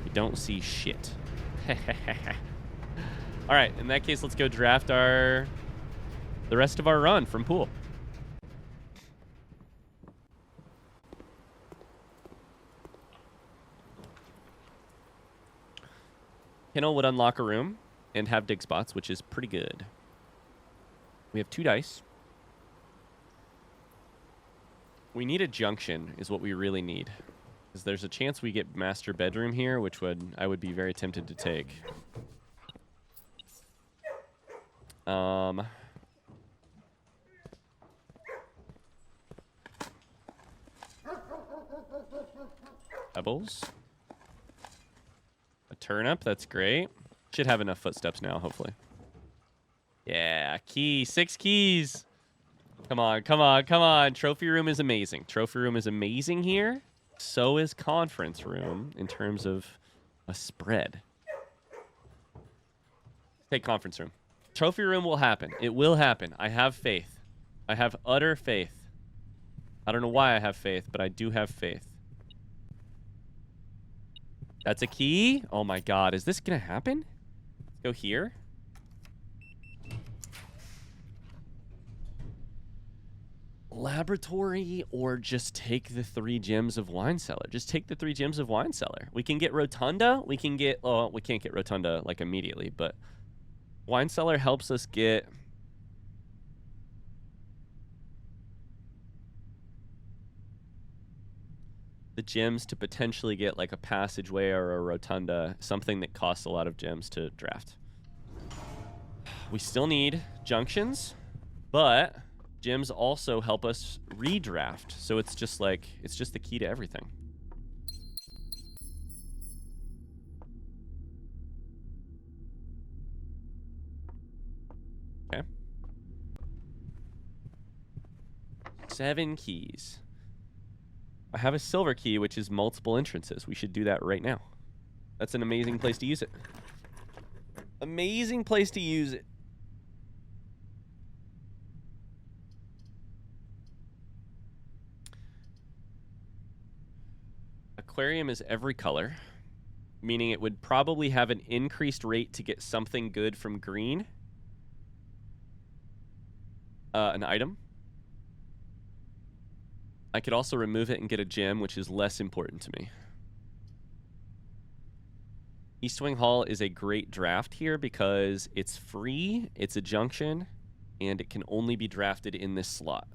You don't see shit. All right, in that case, let's go draft the rest of our run from pool. Kennel would unlock a room. and have dig spots, which is pretty good. We have 2 dice. We need a junction is what we really need. Because there's a chance we get master bedroom here, which I would be very tempted to take. Pebbles. A turnip, that's great. Should have enough footsteps now, hopefully. Yeah, key. 6 keys. Come on, come on, come on. Trophy room is amazing. Trophy room is amazing here. So is conference room in terms of a spread. Take conference room. Trophy room will happen. It will happen. I have faith. I have utter faith. I don't know why I have faith, but I do have faith. That's a key? Oh my god. Is this going to happen? Let's go here. Laboratory, or just take the 3 gems of wine cellar. Just take the 3 gems of wine cellar. We can get rotunda. We can get... Oh, we can't get rotunda, like, immediately, but... Wine cellar helps us get... the gems to potentially get, like, a passageway or a rotunda. Something that costs a lot of gems to draft. We still need junctions, but... gems also help us redraft, so it's just like, it's just the key to everything. Okay. 7 keys. I have a silver key, which is multiple entrances. We should do that right now. That's an amazing place to use it. Amazing place to use it. Aquarium is every color, meaning it would probably have an increased rate to get something good from green. An item. I could also remove it and get a gem, which is less important to me. East Wing Hall is a great draft here because it's free, it's a junction, and it can only be drafted in this slot.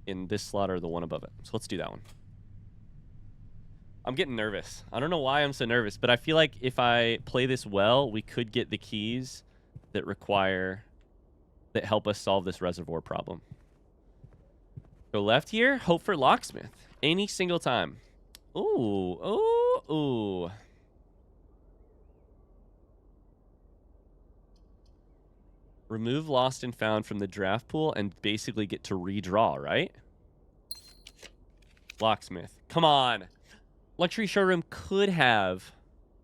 In this slot or the one above it. So let's do that one. I'm getting nervous. I don't know why I'm so nervous, but I feel like if I play this well, we could get the keys that help us solve this reservoir problem. Go left here, hope for locksmith. Any single time. Ooh, ooh, ooh. Remove lost and found from the draft pool and basically get to redraw, right? Locksmith. Come on. Luxury showroom could have...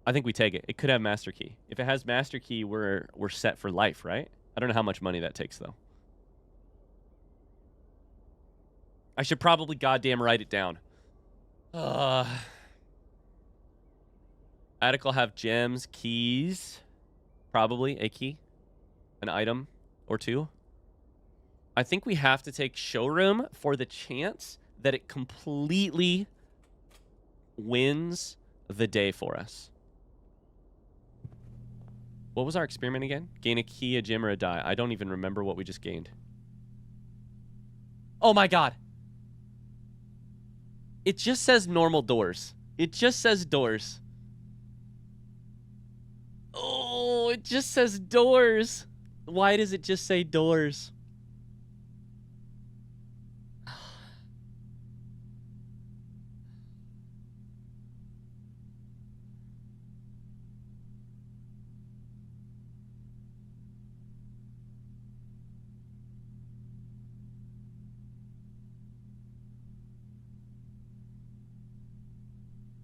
I think we take it. It could have master key. If it has master key, we're set for life, right? I don't know how much money that takes, though. I should probably goddamn write it down. Attic will have gems, keys. Probably a key. An item or 2. I think we have to take showroom for the chance that it completely wins the day for us. What was our experiment again? Gain a key, a gem, or a die. I don't even remember what we just gained. Oh my god. It just says normal doors. It just says doors. Oh, it just says doors. Why does it just say doors?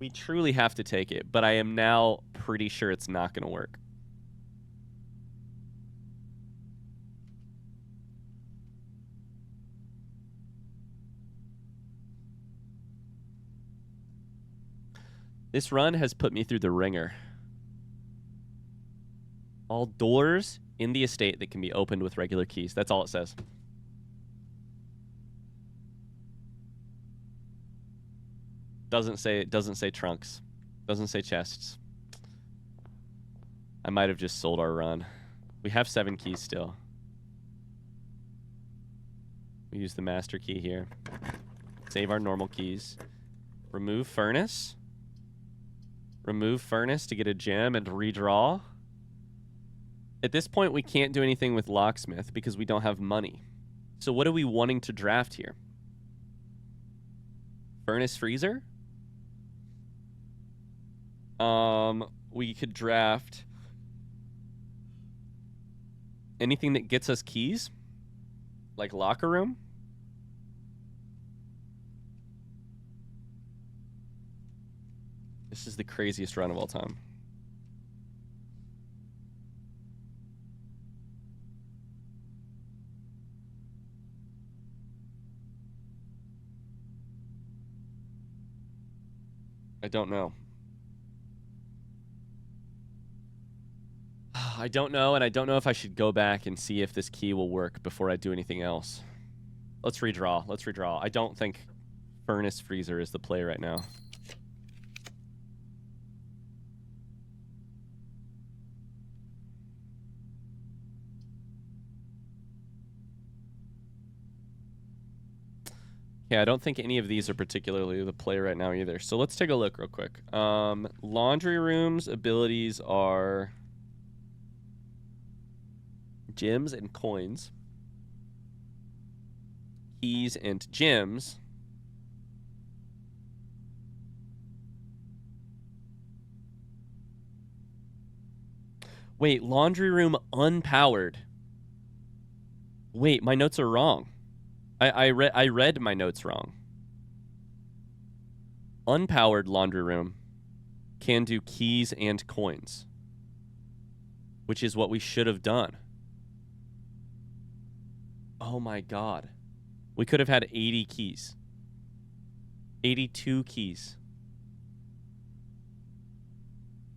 We truly have to take it, but I am now pretty sure it's not going to work. This run has put me through the ringer. All doors in the estate that can be opened with regular keys. That's all it says. Doesn't say trunks. Doesn't say chests. I might have just sold our run. We have 7 keys still. We use the master key here. Save our normal keys. Remove furnace. Remove furnace to get a gem and redraw. At this point, we can't do anything with locksmith because we don't have money. So what are we wanting to draft here? Furnace freezer? We could draft anything that gets us keys, like locker room. This is the craziest run of all time. I don't know. I don't know, and I don't know if I should go back and see if this key will work before I do anything else. Let's redraw. Let's redraw. I don't think furnace freezer is the play right now. Yeah, I don't think any of these are particularly the play right now either. So let's take a look real quick. Laundry room's abilities are gems and coins, keys and gems, wait, laundry room unpowered. Wait, my notes are wrong. I read my notes wrong. Unpowered laundry room can do keys and coins, which is what we should have done. Oh my god. We could have had 80 keys. 82 keys.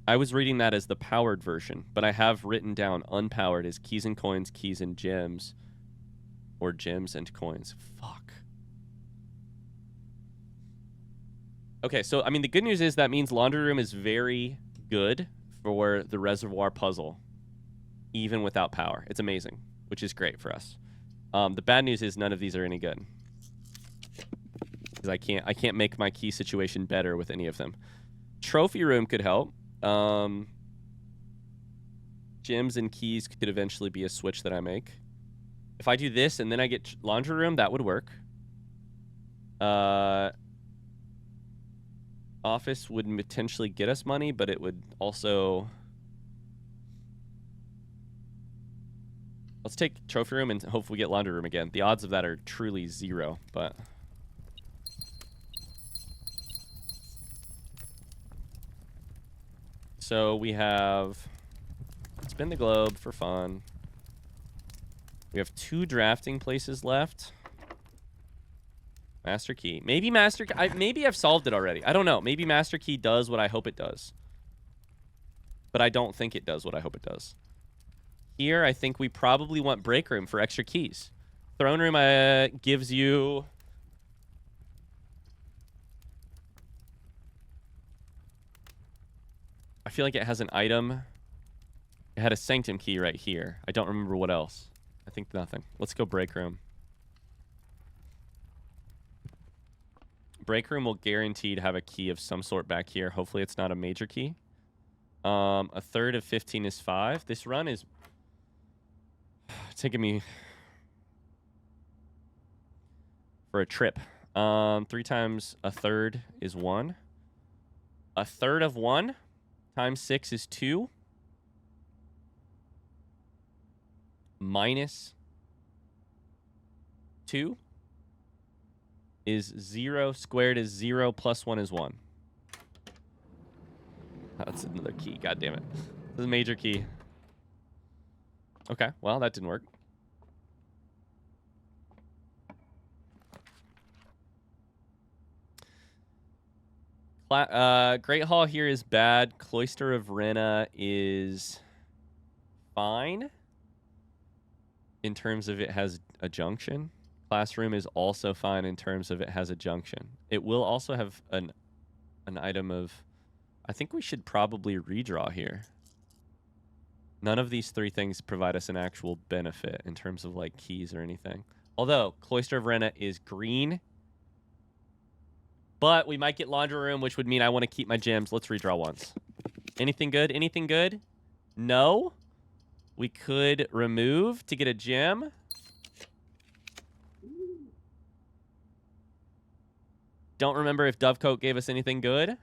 I was reading that as the powered version, but I have written down unpowered as keys and coins, keys and gems, or gems and coins. Fuck. Okay, so, I mean, the good news is that means laundry room is very good for the reservoir puzzle, even without power. It's amazing, which is great for us. The bad news is none of these are any good, because I can't make my key situation better with any of them. Trophy room could help. Gems and keys could eventually be a switch that I make. If I do this and then I get laundry room, that would work. Office would potentially get us money, but it would also... Let's take trophy room and hopefully get laundry room again. The odds of that are truly 0, but... So we have... Spin the globe for fun. We have 2 drafting places left. Master key. Maybe master... maybe I've solved it already. I don't know. Maybe master key does what I hope it does. But I don't think it does what I hope it does. Here, I think we probably want break room for extra keys. Throne room gives you... I feel like it has an item. It had a sanctum key right here. I don't remember what else. I think nothing. Let's go break room. Break room will guarantee to have a key of some sort back here. Hopefully it's not a major key. A third of 15 is 5. This run is taking me for a trip. 3 times a third is 1. A third of 1 times 6 is 2. Minus 2 is 0. Squared is 0. Plus 1 is 1. That's another key. God damn it. This is a major key. Okay, well, that didn't work. Great Hall here is bad. Cloister of Rena is fine in terms of it has a junction. Classroom is also fine in terms of it has a junction. It will also have an item of... I think we should probably redraw here. None of these three things provide us an actual benefit in terms of, like, keys or anything. Although, Cloister of Rena is green. But we might get Laundry Room, which would mean I want to keep my gems. Let's redraw once. Anything good? Anything good? No. We could remove to get a gem. Don't remember if Dovecoat gave us anything good.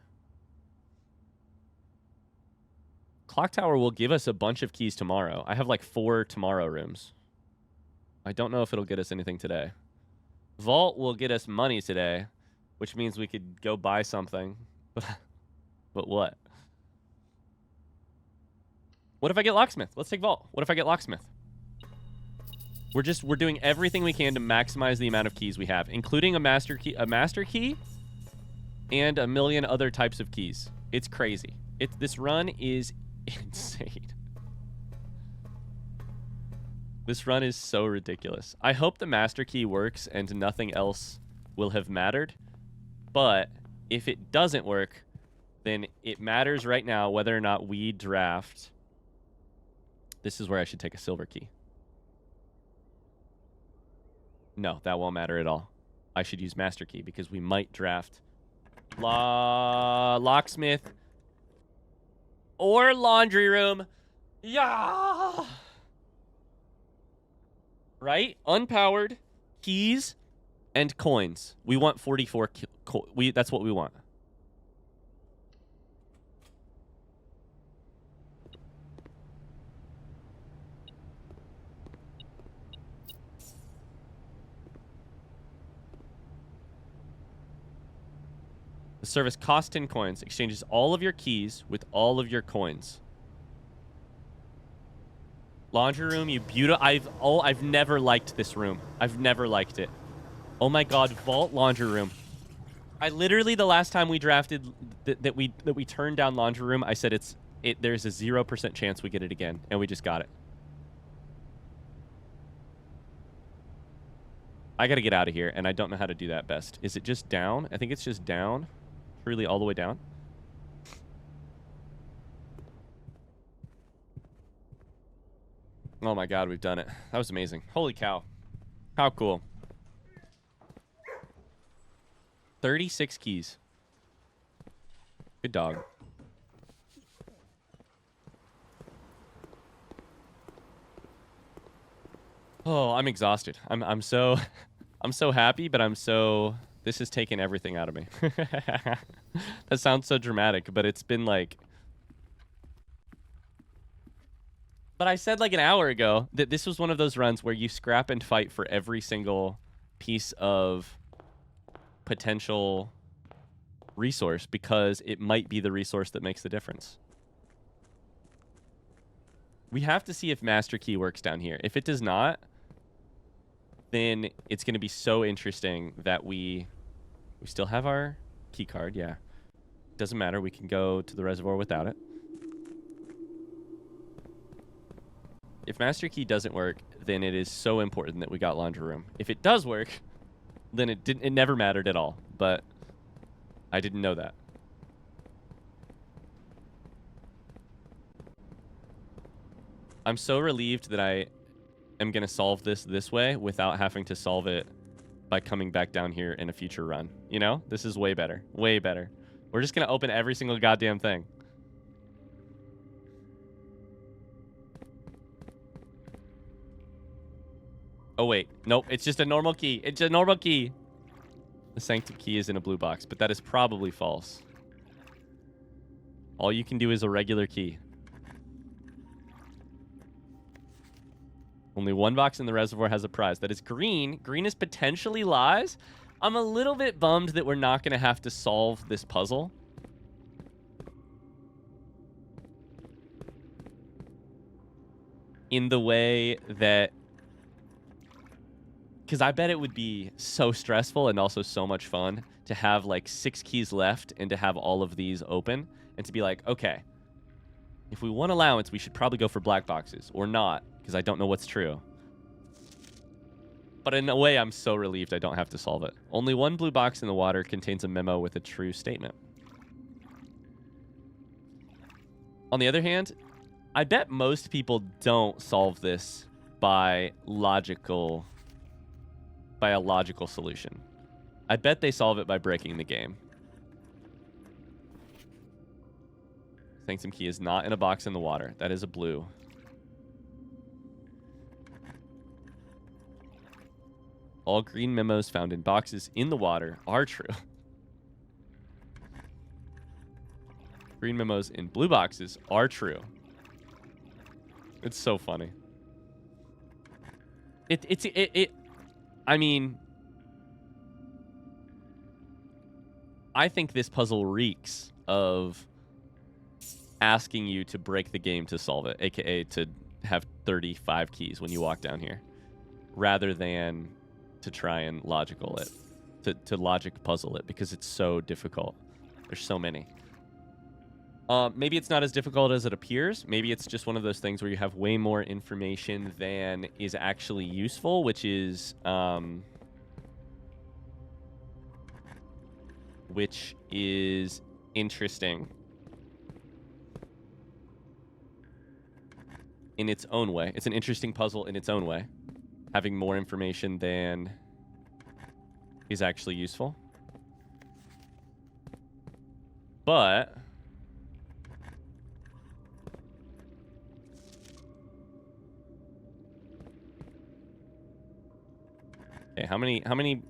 Clock Tower will give us a bunch of keys tomorrow. I have like 4 tomorrow rooms. I don't know if it'll get us anything today. Vault will get us money today, which means we could go buy something. But what? What if I get Locksmith? Let's take Vault. What if I get Locksmith? We're doing everything we can to maximize the amount of keys we have, including a master key and a million other types of keys. It's crazy. This run is insane. This run is so ridiculous. I hope the master key works and nothing else will have mattered. But if it doesn't work, then it matters right now whether or not we draft. This is where I should take a silver key. No, that won't matter at all. I should use master key because we might draft Locksmith or Laundry Room. Yeah. Right? Unpowered, keys, and coins. We want 44. That's what we want. The service costs 10 coins, exchanges all of your keys with all of your coins. Laundry room, you beautiful. I've never liked this room. I've never liked it. Oh my god, vault laundry room. I literally, the last time we drafted that we turned down laundry room, I said there's a 0% chance we get it again, and we just got it. I gotta get out of here, and I don't know how to do that best. Is it just down? I think it's just down. Truly all the way down. Oh my god, we've done it. That was amazing. Holy cow. How cool. 36 keys. Good dog. Oh, I'm exhausted. I'm so happy, but this has taken everything out of me. That sounds so dramatic, but it's been like... But I said like an hour ago that this was one of those runs where you scrap and fight for every single piece of potential resource because it might be the resource that makes the difference. We have to see if Master Key works down here. If it does not, then it's going to be so interesting that we still have our key card. Yeah. Doesn't matter. We can go to the reservoir without it. If Master Key doesn't work, then it is so important that we got laundry room. If it does work, then it never mattered at all. But I didn't know that. I'm so relieved that I am going to solve this way without having to solve it by coming back down here in a future run. You know? This is way better. Way better. We're just going to open every single goddamn thing. Oh, wait. Nope. It's just a normal key. It's a normal key. The sanctum key is in a blue box, but that is probably false. All you can do is a regular key. Only one box in the reservoir has a prize. That is green. Green is potentially lies. I'm a little bit bummed that we're not going to have to solve this puzzle. In the way that... Because I bet it would be so stressful and also so much fun to have like 6 keys left and to have all of these open and to be like, okay, if we want allowance, we should probably go for black boxes or not, because I don't know what's true. But in a way, I'm so relieved I don't have to solve it. Only one blue box in the water contains a memo with a true statement. On the other hand, I bet most people don't solve this by a logical solution. I bet they solve it by breaking the game. Sanctum key is not in a box in the water. That is a blue. All green memos found in boxes in the water are true. Green memos in blue boxes are true. It's so funny. I mean, I think this puzzle reeks of asking you to break the game to solve it, aka to have 35 keys when you walk down here, rather than to try and logical it, to logic puzzle it, because it's so difficult. There's so many. Maybe it's not as difficult as it appears. Maybe it's just one of those things where you have way more information than is actually useful, which is interesting in its own way. It's an interesting puzzle in its own way, having more information than is actually useful. But okay, how many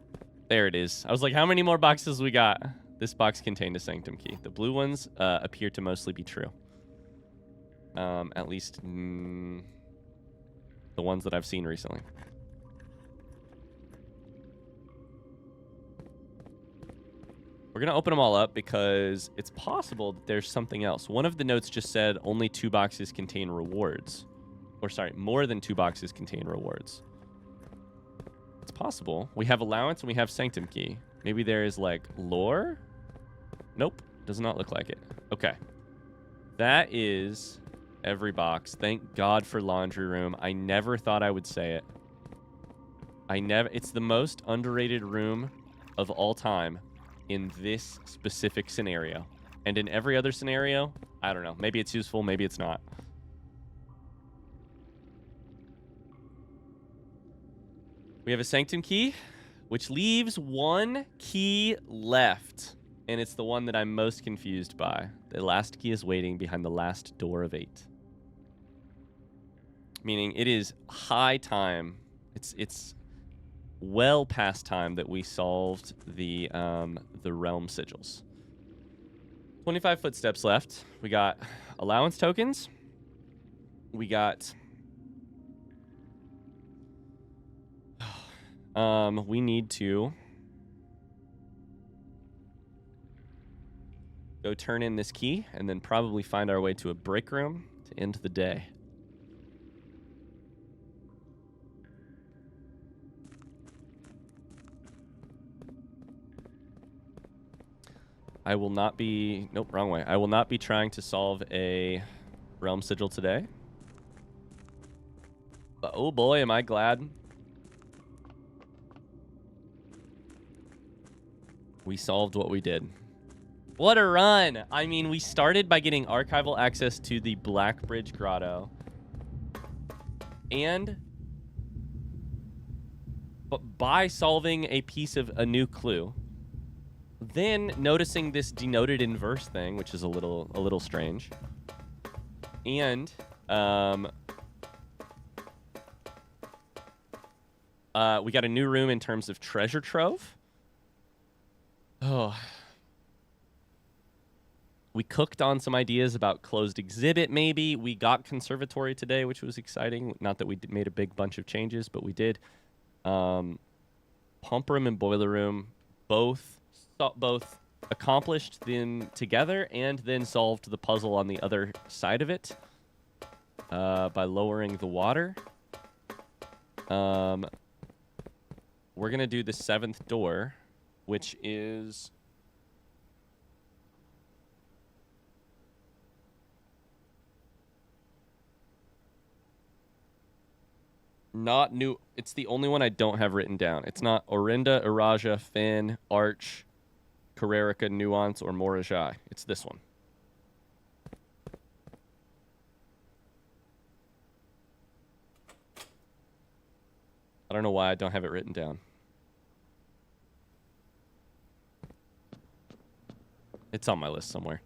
there it is. I was like, how many more boxes we got? This box contained a sanctum key. The blue ones appear to mostly be true. At least the ones that I've seen recently. We're going to open them all up because it's possible that there's something else. One of the notes just said only 2 boxes contain rewards. Or sorry, more than 2 boxes contain rewards. It's possible. We have allowance and we have sanctum key. Maybe there is like lore? Nope. Does not look like it. Okay. That is every box. Thank God for laundry room. I never thought I would say it. It's the most underrated room of all time in this specific scenario. And in every other scenario, I don't know. Maybe it's useful, maybe it's not. We have a sanctum key, which leaves 1 key left. And it's the one that I'm most confused by. The last key is waiting behind the last door of 8. Meaning it is high time. It's well past time that we solved the realm sigils. 25 footsteps left. We got allowance tokens. We got we need to go turn in this key and then probably find our way to a break room to end the day. I will not be... Nope, wrong way. I will not be trying to solve a realm sigil today. But oh boy, am I glad we solved what we did. What a run! I mean, we started by getting archival access to the Black Bridge Grotto. And by solving a piece of a new clue. Then noticing this denoted in verse thing, which is a little strange. And we got a new room in terms of treasure trove. Oh. We cooked on some ideas about closed exhibit, maybe. We got conservatory today, which was exciting. Not that we made a big bunch of changes, but we did. Pump room and boiler room both accomplished them together and then solved the puzzle on the other side of it by lowering the water. We're going to do the 7th door, which is... not new. It's the only one I don't have written down. It's not Orinda, Iraja, Finn, Arch, Carrerica, Nuance, or Morajai. It's this one. I don't know why I don't have it written down. It's on my list somewhere.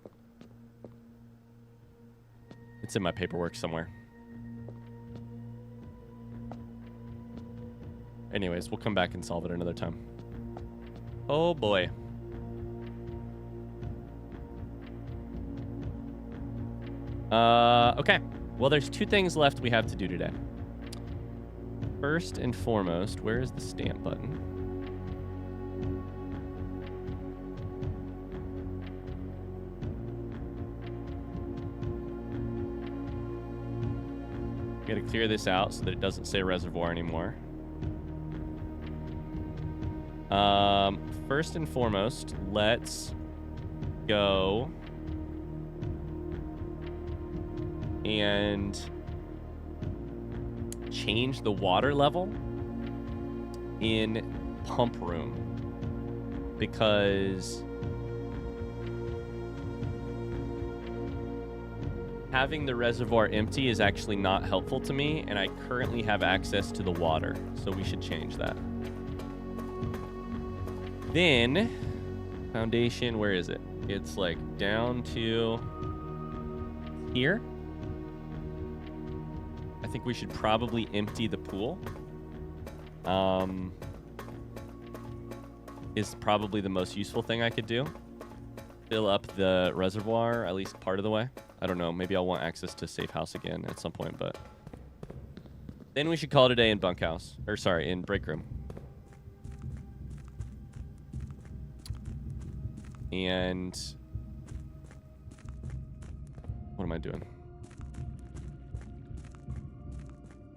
It's in my paperwork somewhere. Anyways, we'll come back and solve it another time. Oh boy. Okay. Well, there's 2 things left we have to do today. First and foremost, where is the stamp button? We gotta clear this out so that it doesn't say reservoir anymore. First and foremost, let's go and change the water level in pump room, because having the reservoir empty is actually not helpful to me, and I currently have access to the water, so we should change that. Then, foundation, where is it? It's like down to here. I think we should probably empty the pool. Is probably the most useful thing I could do. Fill up the reservoir, at least part of the way. I don't know, maybe I'll want access to safe house again at some point, but then we should call it a day in bunkhouse. Or sorry, in break room. And what am I doing?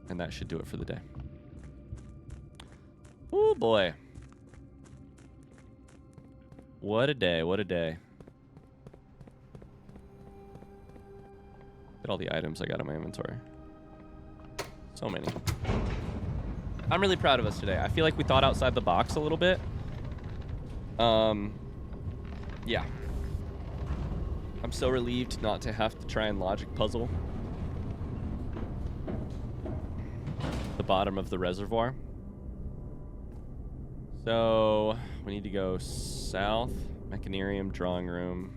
And that should do it for the day. Oh boy. What a day, what a day. Look at all the items I got in my inventory. So many. I'm really proud of us today. I feel like we thought outside the box a little bit. Yeah. I'm so relieved not to have to try and logic puzzle the bottom of the reservoir. So we need to go south, Mechanarium, drawing room.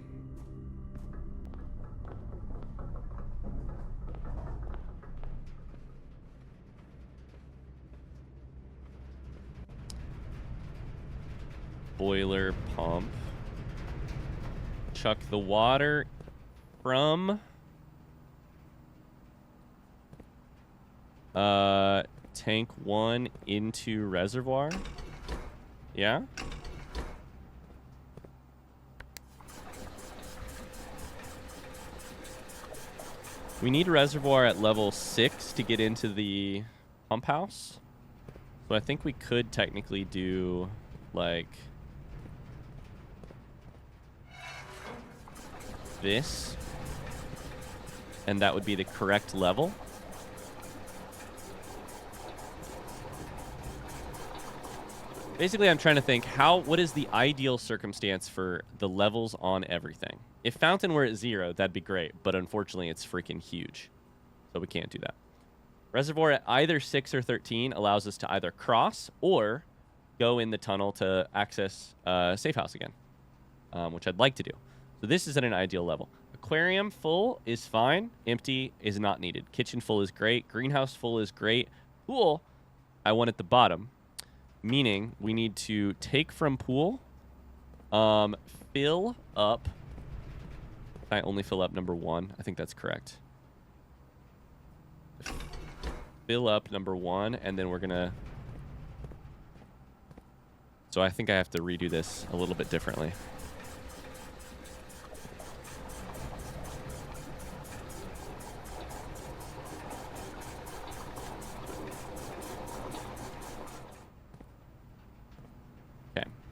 Boiler pump. Chuck the water from tank 1 into reservoir. Yeah. We need a reservoir at level 6 to get into the pump house. So I think we could technically do like this, and that would be the correct level. Basically, I'm trying to think what is the ideal circumstance for the levels on everything. If fountain were at 0, that'd be great, but unfortunately it's freaking huge, so we can't do that. Reservoir at either 6 or 13 allows us to either cross or go in the tunnel to access safe house again, which I'd like to do. So this is at an ideal level. Aquarium full is fine. Empty is not needed. Kitchen full is great. Greenhouse full is great. Pool, I want at the bottom. Meaning we need to take from pool, fill up. Can I only fill up number 1? I think that's correct. Fill up number 1, and then we're going to... So I think I have to redo this a little bit differently.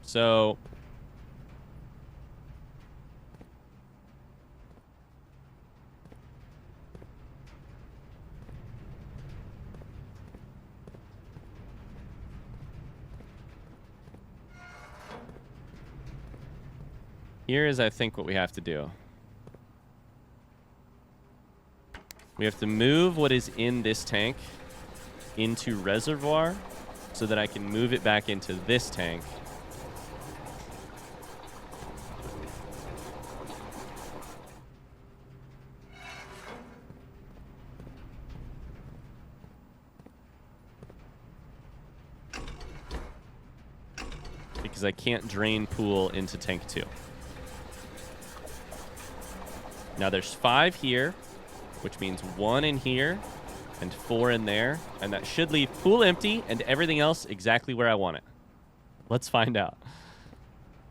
So here is, I think, what we have to do. We have to move what is in this tank into reservoir so that I can move it back into this tank. Because I can't drain pool into tank 2. Now there's 5 here, which means 1 in here and 4 in there. And that should leave pool empty and everything else exactly where I want it. Let's find out.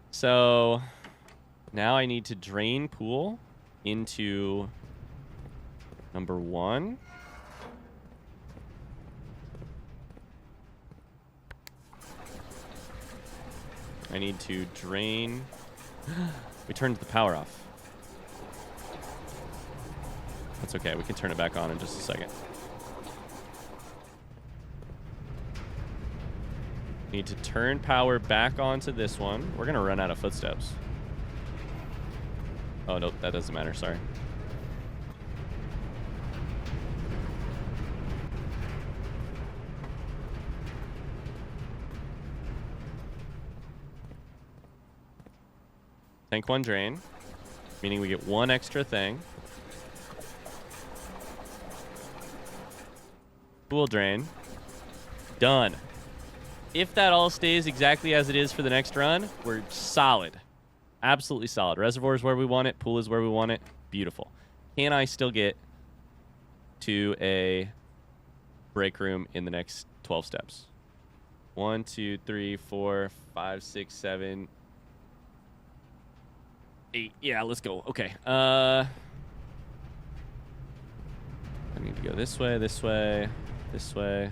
So now I need to drain pool into number 1. I need to drain. We turned the power off. That's okay. We can turn it back on in just a second. Need to turn power back onto this one. We're going to run out of footsteps. Oh, nope. That doesn't matter. Sorry. Tank 1 drain, meaning we get 1 extra thing. Pool drain. Done. If that all stays exactly as it is for the next run, we're solid. Absolutely solid. Reservoir is where we want it. Pool is where we want it. Beautiful. Can I still get to a break room in the next 12 steps? 1, 2, 3, 4, 5, 6, 7, 8. Yeah, let's go. Okay. I need to go this way, this way, this way.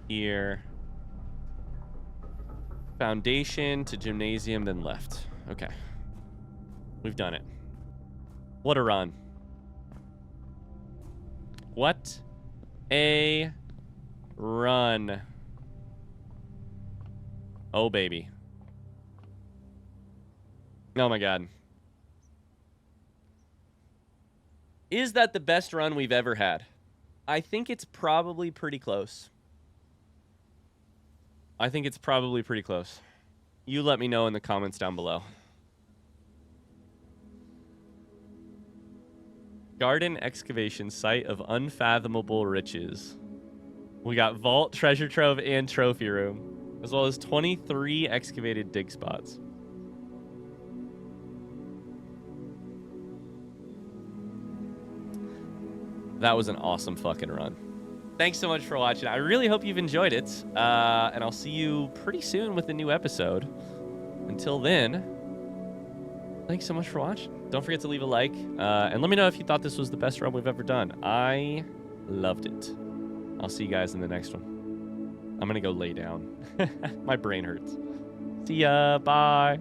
Here. Foundation to gymnasium, then left. Okay. We've done it. What a run. What a run. Oh, baby. Oh, my God. Is that the best run we've ever had? I think it's probably pretty close. I think it's probably pretty close. You let me know in the comments down below. Garden excavation site of unfathomable riches. We got vault, treasure trove, and trophy room, as well as 23 excavated dig spots. That was an awesome fucking run. Thanks so much for watching. I really hope you've enjoyed it. And I'll see you pretty soon with a new episode. Until then, thanks so much for watching. Don't forget to leave a like. And let me know if you thought this was the best run we've ever done. I loved it. I'll see you guys in the next one. I'm going to go lay down. My brain hurts. See ya. Bye.